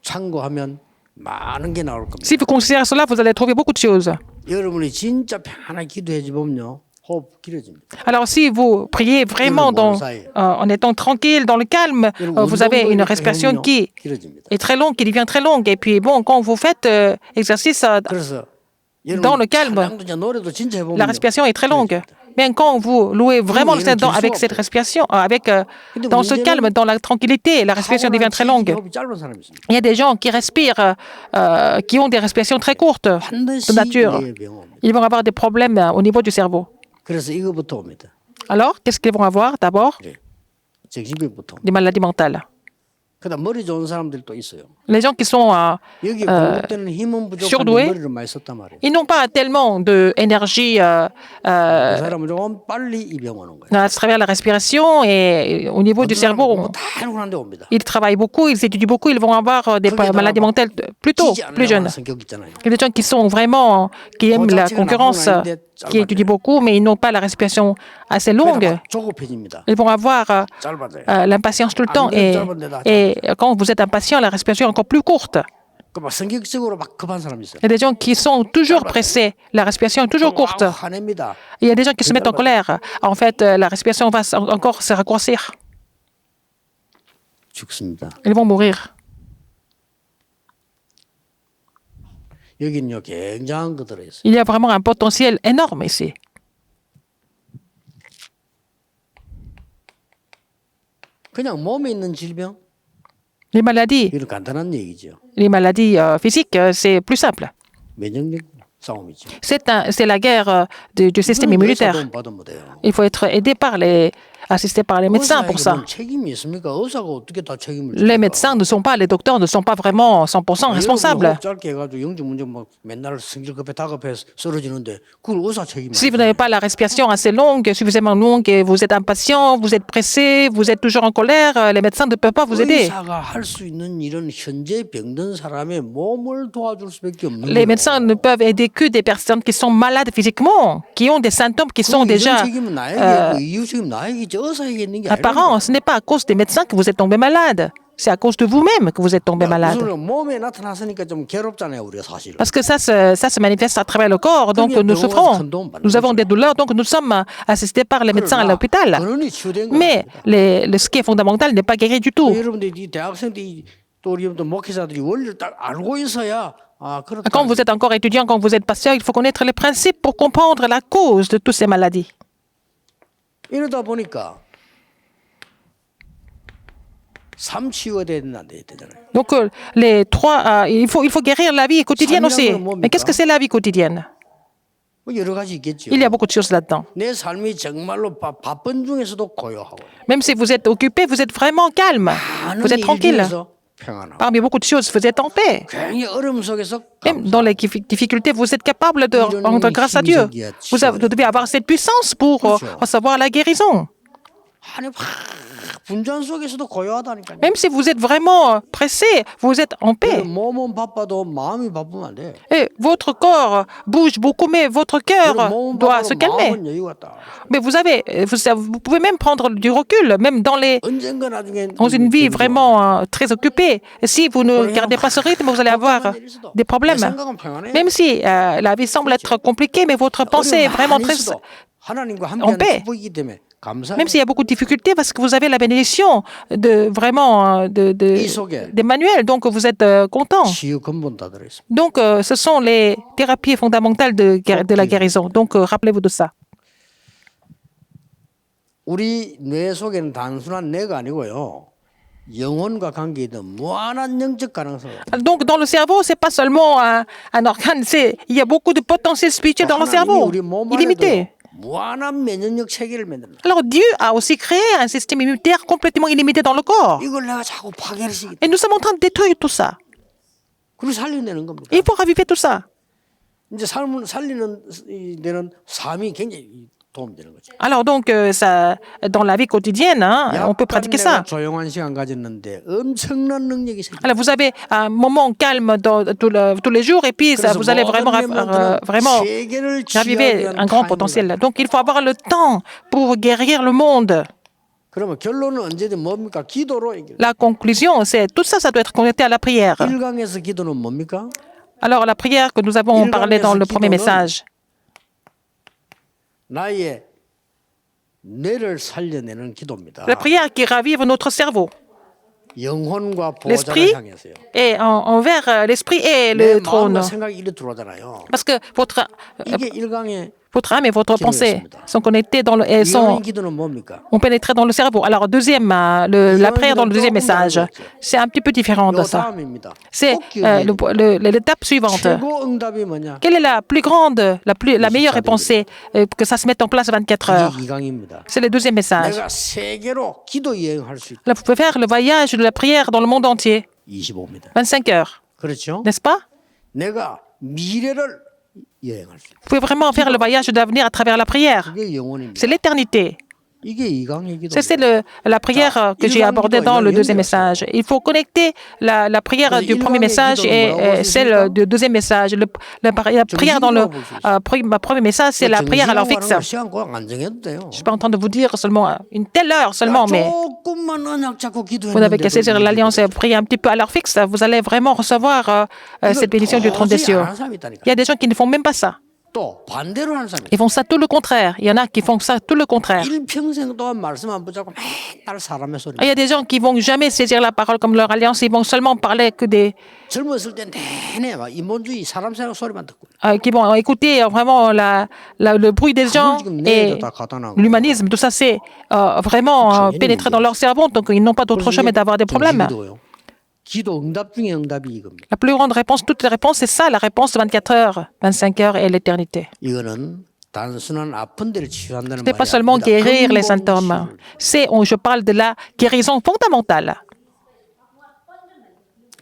참고하면 많은 게 나올 겁니다. Si vous considérez cela, vous allez trouver beaucoup de choses. 여러분이 진짜 편안하게 기도해 보면요. 호흡 길어집니다. Alors si vous priez vraiment en étant tranquille, dans le calme, vous avez une respiration qui est très longue, qui devient très longue. Et puis bon, quand vous faites exercice dans le calme, la respiration est très longue. Bien quand vous louez vraiment le Seigneur avec cette respiration, dans ce calme, dans la tranquillité, la respiration devient très longue. Il y a des gens qui respirent, qui ont des respirations très courtes de nature. Ils vont avoir des problèmes au niveau du cerveau. Alors, qu'est-ce qu'ils vont avoir d'abord? Des maladies mentales. Les gens qui sont surdoués, ils n'ont pas tellement d'énergie à travers la respiration et au niveau du cerveau. Ils travaillent beaucoup, ils étudient beaucoup, ils vont avoir des maladies mentales plus tôt, plus jeunes. Il y a des gens qui sont vraiment, qui aiment la concurrence, qui étudient beaucoup, mais ils n'ont pas la respiration assez longue. Ils vont avoir l'impatience tout le temps et quand vous êtes impatient, la respiration est encore plus courte. Il y a des gens qui sont toujours pressés, la respiration est toujours courte. Il y a des gens qui se mettent en colère. En fait, la respiration va encore se raccourcir. Ils vont mourir. Il y a vraiment un potentiel énorme ici. Les maladies physiques, c'est plus simple. C'est la guerre du système immunitaire. Il faut être assisté par les médecins pour ça. Les médecins ne sont pas, les docteurs ne sont pas vraiment 100% responsables. Si vous n'avez pas la respiration assez longue, suffisamment longue, et vous êtes impatient, vous êtes pressé, vous êtes toujours en colère, les médecins ne peuvent pas vous aider. Les médecins ne peuvent aider que des personnes qui sont malades physiquement, qui ont des symptômes qui sont déjà apparents. Ce n'est pas à cause des médecins que vous êtes tombé malade. C'est à cause de vous-même que vous êtes tombé malade. Parce que ça se manifeste à travers le corps, donc nous souffrons. Nous avons des douleurs, donc nous sommes assistés par les médecins à l'hôpital. Mais ce qui est fondamental n'est pas guéri du tout. Quand vous êtes encore étudiant, quand vous êtes pasteur, il faut connaître les principes pour comprendre la cause de toutes ces maladies. Donc, les trois, il faut guérir la vie quotidienne aussi. Mais qu'est-ce que c'est la vie quotidienne? Il y a beaucoup de choses là-dedans. Même si vous êtes occupé, vous êtes vraiment calme. Vous êtes tranquille. Parmi beaucoup de choses, vous êtes en paix. Même dans les difficultés, vous êtes capable de rendre grâce à Dieu. Vous devez avoir cette puissance pour recevoir la guérison. Même si vous êtes vraiment pressé, vous êtes en paix. Et votre corps bouge beaucoup, mais votre cœur doit se calmer. Mais vous pouvez même prendre du recul, même dans une vie vraiment très occupée. Si vous ne gardez pas ce rythme, vous allez avoir des problèmes. Même si la vie semble être compliquée, mais votre pensée est vraiment 하나님과 en 함께하는 paix. 축복이기 때문에 감사해요. Même s'il y a beaucoup de difficultés, parce que vous avez la bénédiction de vraiment 이 속에 d'Emmanuel, donc vous êtes content. 치유 근본 다 들어있습니다. Donc ce sont les thérapies fondamentales de la guérison. Donc rappelez-vous de ça. 우리 뇌 속에는 단순한 뇌가 아니고요. 영혼과 관계 있는 무한한 영적 가능성. Donc dans le cerveau, c'est pas seulement un organe, il y a beaucoup de potentiel spirituel dans le cerveau, 우리 몸 illimité. 안에도 무한한 면역력 체계를 만듭니다. Alors Dieu a aussi créé un système immunitaire complètement illimité dans le corps. 이걸 내가 자꾸 파괴를 시키다. Et nous sommes en train de détruire tout ça. 그리고 살려내는 겁니다. Il faut raviver tout ça. 이제 삶을 살리는 데는 삶이 굉장히 도움되는 거죠. Alors donc, ça, dans la vie quotidienne, hein, on peut pratiquer 내가 ça. 조용한 시간 가졌는데 엄청난 능력이 생깁니다. Alors vous avez un moment calme tous les jours et puis ça, vous allez vraiment, vraiment 세계를 raviver 지배하기 위한 un grand 타임을 potentiel. Donc il faut avoir le temps pour guérir le monde. 그러면 결론은 언제든 뭡니까? 기도로 해결. La conclusion, c'est tout ça, ça doit être connecté à la prière. 1강에서 기도는 뭡니까? Alors la prière que nous avons parlé dans le premier message, 나의 뇌를 살려내는 기도입니다. la prière qui ravive notre cerveau. 영혼과 L'esprit 보호자를 향해서요. et envers l'esprit et 내 le trône. 마음과 생각이 이리 들어오잖아요. Parce que votre 이게 1강의 âme et votre pensée sont connectés dans et 2강의 기도는 뭡니까? ont pénétré dans le cerveau. Alors, deuxième, la prière dans le deuxième message, c'est un petit peu différent de 요 ça. 다음입니다. C'est 꼭 기억해야 돼요. l'étape suivante. 최고 응답이 뭐냐? Quelle est la plus grande, la meilleure réponse que ça se mette en place 24 heures? 이게 2강입니다. C'est le deuxième message. 내가 세계로 기도 여행할 수 있다. Là, vous pouvez faire le voyage de la prière dans le monde entier. 25입니다. 25 heures, 그렇죠? n'est-ce pas? 내가 미래를 여행할 수 있다. Vous pouvez vraiment faire le voyage d'avenir à travers la prière. 이게 영혼입니다. C'est l'éternité. 이게 2강의 기도. Ça, c'est la prière que j'ai abordée dans le deuxième message. Il faut connecter la prière du premier message et celle du deuxième message. La prière dans le premier message, c'est la prière à l'heure fixe. 시간 꼭 안 정해도 돼요. Je ne suis pas en train de vous dire seulement une telle heure seulement, mais 조금만 언약 잡고 vous n'avez qu'à saisir l'alliance et prier un petit peu à l'heure fixe. Vous allez vraiment recevoir cette bénédiction du trône des cieux. Il y a des gens qui ne font même pas ça. 또 반대로 하는 사람이 Ils font ça tout le contraire. Il y en a qui font ça tout le contraire. 일평생 동안 말씀 안 붙잡고 맨날 사람의 소리. Il y a des gens qui vont jamais saisir la parole comme leur alliance. Ils vont seulement parler que des 젊었을 때 내내 막 인본주의 사람 생각 소리만 듣고. qui vont écouter vraiment le bruit des gens et l'humanisme. Tout ça, c'est vraiment pénétré dans leur cerveau. Donc, ils n'ont pas d'autre choix mais d'avoir des problèmes. 기도 응답 중에 응답이 이겁니다. La plus grande réponse, toutes les réponses, c'est ça, la réponse de 24 heures, 25 heures et l'éternité. 이거는 단순한 아픈 데를 치유한다는 Ce n'est 말이 pas seulement 아닙니다. guérir les 근본 symptômes. 치유를. Je parle de la guérison fondamentale.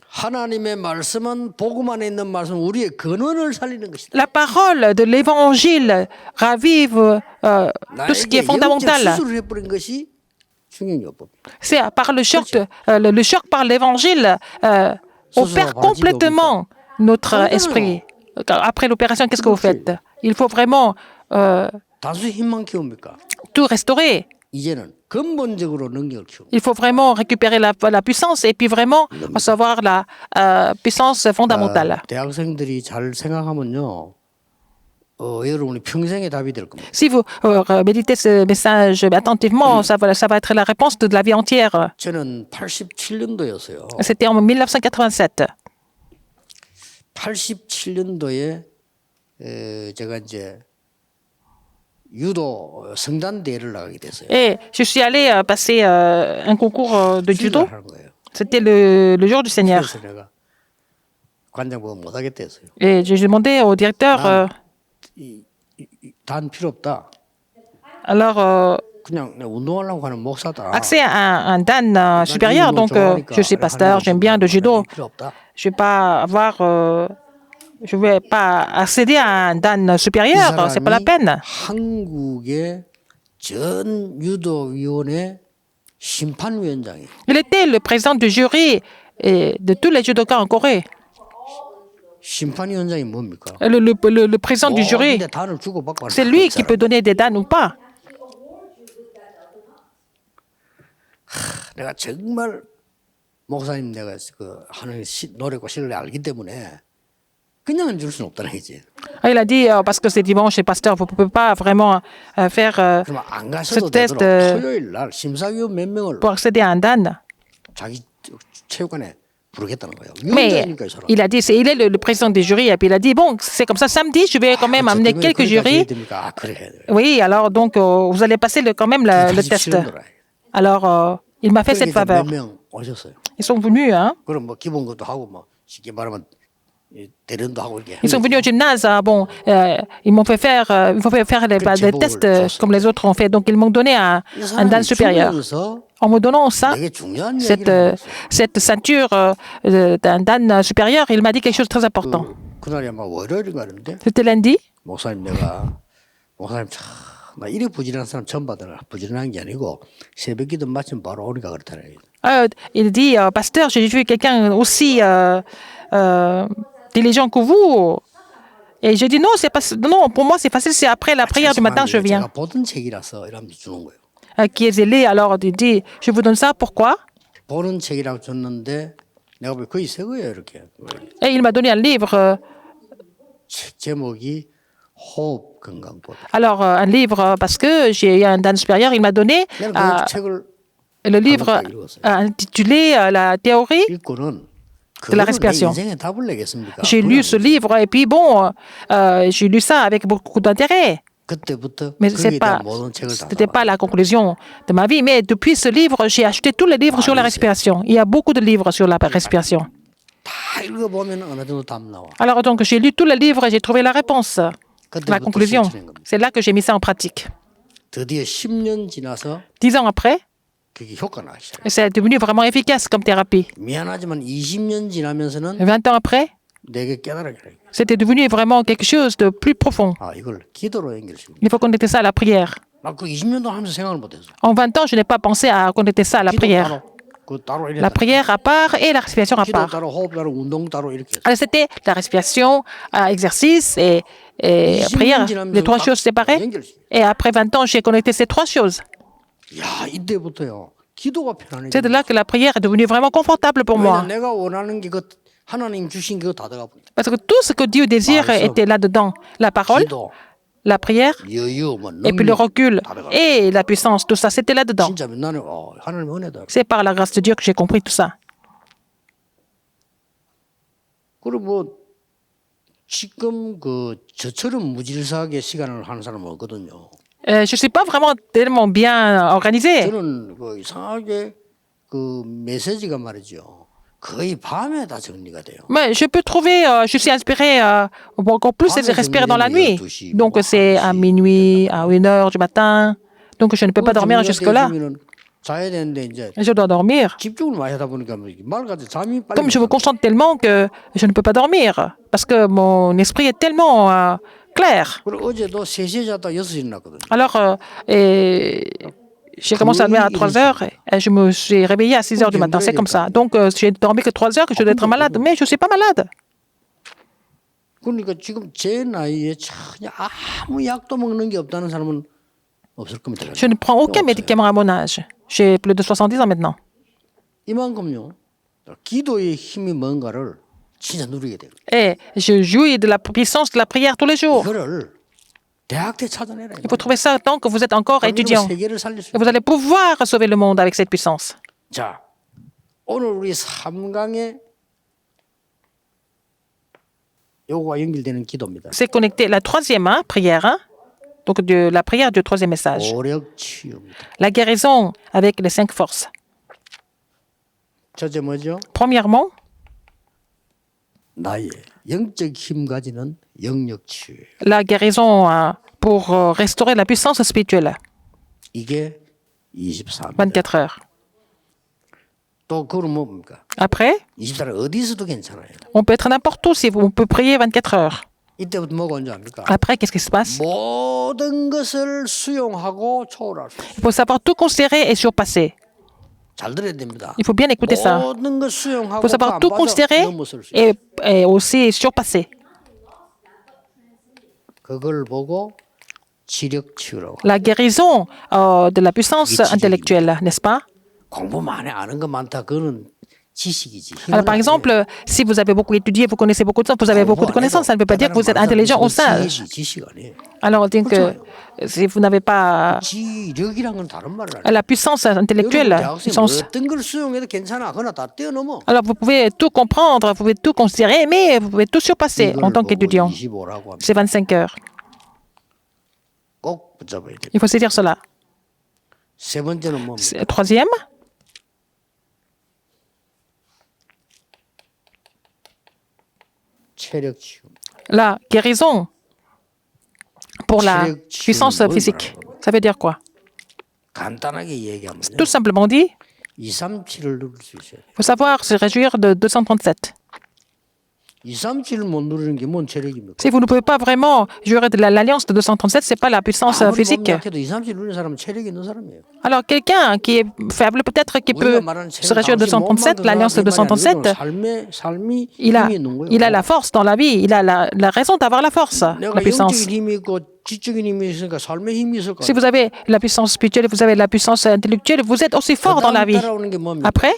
하나님의 말씀은 복음 안에 있는 말씀 우리의 근원을 살리는 것이다. La parole de l'évangile ravive tout ce qui est fondamental. 수술을 해버린 것이 충격요법. C'est par le choc par l'évangile, on perd complètement notre esprit. Après l'opération, qu'est-ce que vous faites? Il faut vraiment 다수 힘만 키웁니까? tout restaurer. 이제는 근본적으로 능력을 키웁니다. Il faut vraiment récupérer la puissance et puis vraiment recevoir la puissance fondamentale. 대학생들이 잘 생각하면요. 여러분이 평생의 답이 될 겁니다. Si vous méditez ce message attentivement, ça va être la réponse de la vie entière. 저는 87년도였어요. C'était en 1987. 87년도에 제가 이제 유도 성단 대회를 나가게 됐어요. Et je suis allé passer un concours de judo. 하는 거예요. C'était le jour du Seigneur. 그래서 내가 관장보고 못 하겠다 했어요. Et j'ai demandé au directeur, 단 필요 없다. alors, 그냥 내가 운동하려고 하는 목사다. accès à un dan supérieur. Donc, je suis pasteur, j'aime bien le judo. 필요 없다. Je ne vais pas accéder à un dan supérieur, c'est pas la peine. 한국의 전 유도위원회 심판위원장이. Il était le président du jury et de tous les judokas en Corée. 심판위원장이 뭡니까? Le président du jury, 근데 단을 주고받고 하는 c'est lui qui peut donner des dan ou pas. 내가 정말 목사님 내가 그 하는 노력과 신뢰를 알기 때문에 그냥은 줄 수는 없다는 거지. Ah, il a dit, parce que c'est dimanche, et pasteur, vous ne pouvez pas vraiment faire 그러면 안 ce 가셔도 test 되도록 토요일 날 심사위원 몇 명을 pour accéder à un DAN. 자기 체육관에 부르겠다는 거예요. Mais 위원장이니까 이 사람. il a dit, il est le président des jurys, et puis il a dit, bon, c'est comme ça, samedi, je vais quand même 저 amener 때문에 quelques 그러니까 jurys. 해야 됩니까? 아, 그래 해야 돼. Oui, alors donc, vous allez passer quand même le 다시 test. 치는 거라. Alors, il m'a fait cette faveur. 몇명 오셨어요. Ils sont venus, hein. 그럼 뭐 기본 것도 하고 뭐 쉽게 말하면 이 대련도 하고 이렇게. Ils sont venus au gymnase. Bon, ils m'ont fait faire des tests comme les autres ont fait. Donc, ils m'ont donné un dan supérieur. En me donnant ça, 되게 중요한 cette 얘기를 했어요. ceinture d'un dan supérieur, il m'a dit quelque chose de très important. 그날이 아마 월요일인가 그랬는데 C'était lundi. 목사님 참, 나 이래 부지런한 사람 처음 받아라. 부지런한 게 아니고 새벽기도 마침 바로 오니까 그렇다는 얘기. Il dit, pasteur, j'ai vu quelqu'un aussi diligent que vous. Et j'ai dit, non, c'est pas, non, pour moi, c'est facile, c'est après la prière du matin, je viens. 제가 보던 책이라서 이러면 주는 거예요. Qui est zélé, alors il dit, je vous donne ça, pourquoi? 보는 책이라고 줬는데 내가 보기 거의 새 거예요 이렇게. Et il m'a donné un livre. 책 제목이 호흡 건강법. Alors, un livre, parce que j'ai eu un dan supérieur, il m'a donné 내가 그 책을 le livre intitulé La théorie 읽고는 de la respiration. 인생에 답을 내겠습니까? J'ai lu ce livre et puis bon, j'ai lu ça avec beaucoup d'intérêt. 그때부터 Mais 거기에 대한 모든 책을 다 c'était pas la conclusion de ma vie. Mais depuis ce livre, j'ai acheté tous les livres sur la respiration. Il y a beaucoup de livres sur la respiration. 다 읽어보면 어느 정도 답 나와. Alors donc, j'ai lu tous les livres et j'ai trouvé la réponse, la conclusion. C'est là que j'ai mis ça en pratique. 드디어 10년 지나서 10 ans après, 그게 효과 나기 시작. c'est devenu vraiment efficace comme thérapie. 미안하지만 20년 지나면서는 20 ans après, 내게 깨달아게. c'était devenu vraiment quelque chose de plus profond. 아 이걸 기도로 연결시켜. Il faut connecter ça à la prière. 나그 20년 동안 하면서 생각을 못했어. En 20 ans, je n'ai pas pensé à connecter ça à la prière. 그 따로 La prière à part et la respiration à 기도 part. 따로 호흡 따로 운동 따로 이렇게 했어. Alors, c'était la respiration, exercice et prière, les trois choses séparées. Et après 20 ans, j'ai connecté ces trois choses. 야 이때부터요. 기도가 편안해. C'est de là que la prière est devenue vraiment confortable pour moi. 내가 원하는 게 그 하나님 주신 그거 다 들어가 버려. Parce que tout ce que Dieu désire était là-dedans. La parole, 기도, la prière, 여유, 뭐 et puis le 능력 recul 다 들어가. et la puissance, tout ça, c'était là-dedans. 진짜 나는 하나님 은혜다. C'est par la grâce de Dieu que j'ai compris tout ça. 그리고 뭐 지금 그 저처럼 무질서하게 시간을 하는 사람은 없거든요. Je ne suis pas vraiment tellement bien organisée. 저는 그 이상하게 그 메시지가 말이죠. 거의 밤에 다 정리가 돼요. Mais je peux trouver, je suis inspirée encore plus de respirer dans la nuit. Donc c'est à minuit, à 1h du matin. Donc je ne peux pas dormir jusque-là. 자야 되는데 이제 Je dois dormir. 집중을 많이 하다 보니까 말같이 잠이 빨리. Comme je me concentre tellement que je ne peux pas dormir. Parce que mon esprit est tellement clair. 그리고 어제도 3시에 잤다 6시에 일어났거든요. Alors, j'ai commencé à dormir à 3 heures et je me suis réveillée à 6 heures du matin. C'est comme ça. Donc, j'ai dormi que 3 heures, que je dois être malade. Mais je ne suis pas malade. 그러니까 지금 제 나이에 전혀 아무 약도 먹는 게 없다는 사람은 없을 겁니다. Je ne prends aucun médicament à mon âge. J'ai plus de 70 ans maintenant. 이만큼요. 기도의 힘이 뭔가를 진짜 누리게 돼요. Et je jouis de la puissance de la prière tous les jours. 이거를 대학 때 찾아내라. Il faut trouver ça tant que vous êtes encore étudiant. 세계를 살릴 수 Et vous allez pouvoir sauver le monde avec cette puissance. 자, 오늘 우리 3강에 요거와 연결되는 기도입니다. C'est connecté. La troisième prière, donc la prière du troisième message. 오력 치유입니다. La guérison avec les 5 forces. 첫째 뭐죠? Premièrement, 나의 영적 힘 가지는 영역 치유. la guérison pour restaurer la puissance spirituelle. 이게 24입니다. 24 heures. 또 그럼 뭡니까? Après, 24를 어디서도 괜찮아요. on peut être n'importe où si on peut prier 24 heures. 이때부터 뭐가 언제 합니까? Après, qu'est-ce qui se passe? 모든 것을 수용하고 초월할 수. Il faut savoir tout considérer et surpasser. 잘 들어야 됩니다. Il faut bien écouter ça. 모든 것 Il 수용하고 faut savoir tout considérer 넘어설 수 있어요. et aussi surpasser. 그걸 보고 지력 치유라고. La guérison de la puissance intellectuelle, n'est-ce pas? 공부 많이 아는 거 많다. 그거는 지식이지. Alors, par exemple, si vous avez beaucoup étudié, vous connaissez beaucoup de choses, vous avez beaucoup de connaissances, ça ne veut pas dire que vous êtes intelligent ou sage. 지식 아니에요. Alors, on dit que si vous n'avez pas 지력이란 건 다른 말을 하는 la puissance intellectuelle, 대학생이 puissance. 어떤 걸 수용해도 괜찮아. 그러나 다 뛰어넘어. Alors, vous pouvez tout comprendre, vous pouvez tout considérer, mais vous pouvez tout surpasser en tant qu'étudiant. 25라고 하면 C'est 25 heures. 꼭 붙잡아야 돼. Il faut se dire cela. 세 번째는 뭡니까? Troisième, 체력 치유. la guérison pour la puissance physique. Ça veut dire quoi? 간단하게 얘기하면요. Tout simplement dit, 237을 누릴 수 있어요. il faut savoir se réjouir de 237. 237을 못 누리는 게 뭔 체력입니까? Si vous ne pouvez pas vraiment jurer de l'alliance de 237, ce n'est pas la puissance 아무리 physique. 몸 약해도 237 누리는 사람은 체력이 있는 사람이에요. Alors, quelqu'un qui est faible, peut-être qui peut se réjouir de 237, l'alliance de 237, 삶이 il a, 힘이 있는 거예요. il a la force dans la vie, il a la raison d'avoir la force, la 내가 puissance. 영적인 힘이 있고 지적인 힘이 있으니까 삶에 힘이 있을 Si 거예요. vous avez la puissance spirituelle, vous avez la puissance intellectuelle, vous êtes aussi fort dans la vie. 따라오는 게 뭡니까? Après,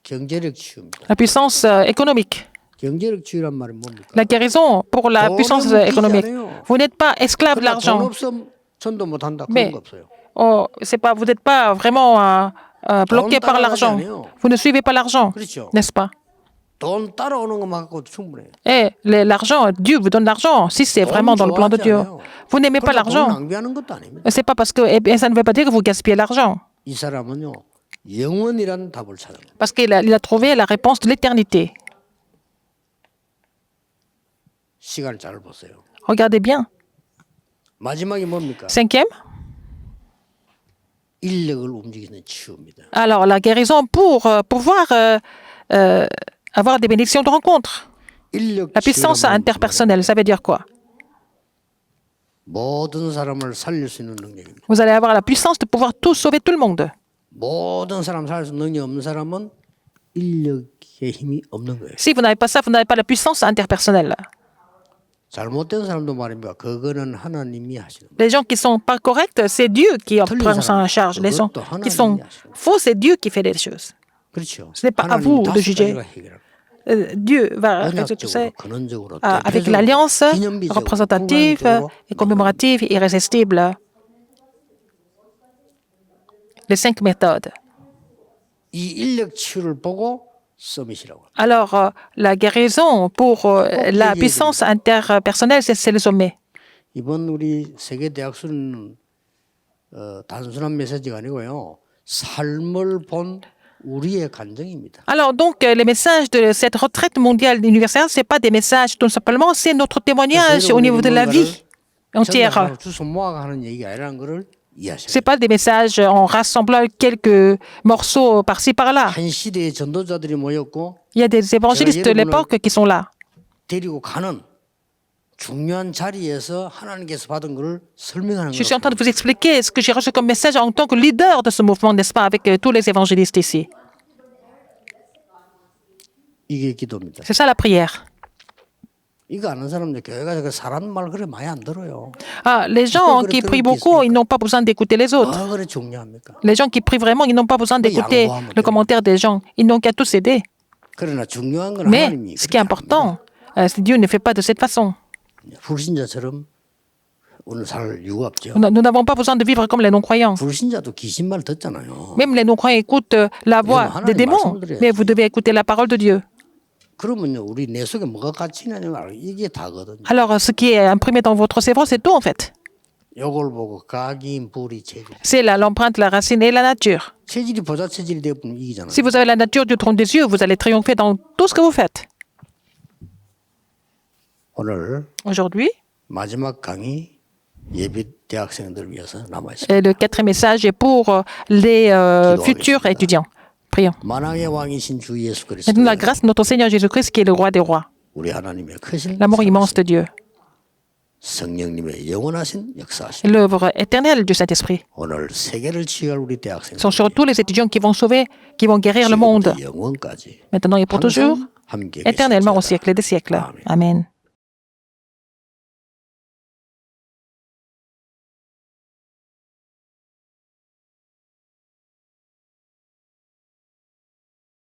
경제력 치유입니다. la puissance économique. 경제력 치유란 말이 뭡니까? La guérison pour la 돈은 puissance 묶이지 économique. 않아요. Vous n'êtes pas esclave de 그러나 돈 l'argent. 없으면 전도 못 한다. Mais 그런 거 없어요. oh, c'est pas, vous n'êtes pas vraiment bloqué par 따라가지 l'argent. 않아요. Vous ne suivez pas l'argent, 그렇죠. n'est-ce pas? 돈 따라오는 것만 갖고도 충분해요. Et l'argent, Dieu vous donne l'argent si c'est vraiment dans le plan de Dieu. Vous n'aimez pas 그러나 돈 l'argent. 낭비하는 것도 아닙니다. C'est pas parce que, eh bien, ça ne veut pas dire que vous gaspillez l'argent. 이 사람은요 영원이라는 답을 찾아요. Parce qu'il a trouvé la réponse de l'éternité. 시간을 잘 보세요. Regardez bien. 마지막이 뭡니까? Cinquième, 인력을 움직이는 치유입니다. alors la guérison pour pouvoir avoir des bénédictions de rencontre. 인력 La puissance 치유란 interpersonnelle, ça veut dire quoi? 모든 사람을 살릴 수 있는 능력입니다. Vous allez avoir la puissance de pouvoir tout sauver tout le monde. 모든 사람 살릴 수 있는 능력이 없는 사람은 인력의 힘이 없는 거예요. Si vous n'avez pas ça, vous n'avez pas la puissance interpersonnelle. 잘못된 사람도 말입니다. 그거는 하나님이 하시는 거예요. Les gens qui sont pas corrects, c'est Dieu qui prend ça en charge. Les gens qui sont faux, c'est Dieu qui fait les choses. 그렇죠. Ce n'est pas à vous de juger. Dieu va résoudre tout ça 언약적으로 근원적으로 avec 대표적으로 l'alliance 기념비적으로 représentative 공간적으로 et commémorative et irrésistible. Les 5 méthodes. 이 인력 치유를 보고 서밋이라고 합니다. Alors, la guérison pour la puissance interpersonnelle, c'est le sommet. 이번 우리 세계 대학 수련은 단순한 메시지가 아니고요. 삶을 본 우리의 간증입니다. Alors, donc, les messages de cette retraite mondiale universelle, ce n'est pas des messages tout simplement, c'est notre témoignage au niveau de la vie entière. 주소 모아가는 얘기가 아니라는 것을 Ce 이해하셔야 n'est pas des messages en rassemblant quelques morceaux par-ci, par-là. 한 시대의 전도자들이 모였고 Il y a des évangélistes de l'époque qui sont là. 데리고 가는 중요한 자리에서 하나님께서 받은 것을 설명하는 Je suis en train de 거예요. vous expliquer ce que j'ai reçu comme message en tant que leader de ce mouvement, n'est-ce pas, avec tous les évangélistes ici. 이게 기도입니다. C'est ça la prière. 이거 아는 사람들 교회 가서 사람 말 그래 많이 안 들어요. Ah, les gens qui prient beaucoup, ils n'ont pas besoin d'écouter les autres. 아 그래 중요합니까? Les gens qui prient vraiment, ils n'ont pas besoin d'écouter le commentaire des gens. Ils n'ont qu'à tous aider. 그러나 중요한 건 Mais 하나님이 ce qui est important, c'est Dieu ne fait pas de cette façon. 불신자처럼 오늘 살 이유가 없죠. Nous n'avons pas besoin de vivre comme les non-croyants. 불신자도 귀신 말 듣잖아요. Même les non-croyants écoutent la voix des démons, mais vous devez écouter la parole de Dieu. 그러면요 우리 내 속에 뭐가 갇혀 있냐는 걸 이게 다거든요. Alors, ce qui est imprimé dans votre cerveau, c'est tout en fait. 요걸 보고 각인 불이 체질. C'est l'empreinte, la racine et la nature. 체질이 보좌 체질이 되면 이기잖아요. Si vous avez la nature du trône des cieux, vous allez triompher dans tout ce que vous faites. 오늘 Aujourd'hui, 마지막 강의 예비 대학생들 위해서 남아 있습니다. et le quatrième message est pour les futurs étudiants. Prions. 만왕의 왕이신 주 예수 Maintenant, la 그리스도 grâce de notre Seigneur Jésus-Christ, qui est le roi des rois, 우리 하나님의 크신 l'amour immense de Dieu, 성령님의 영원하신 역사하심. l'œuvre éternelle du Saint-Esprit, 오늘 세계를 치유할 우리 대학생들 sont sur tous les étudiants qui vont sauver, qui vont guérir le monde, 영원까지 maintenant et pour toujours, 함께 éternellement au 계실지어다. siècle des siècles. 아멘. Amen.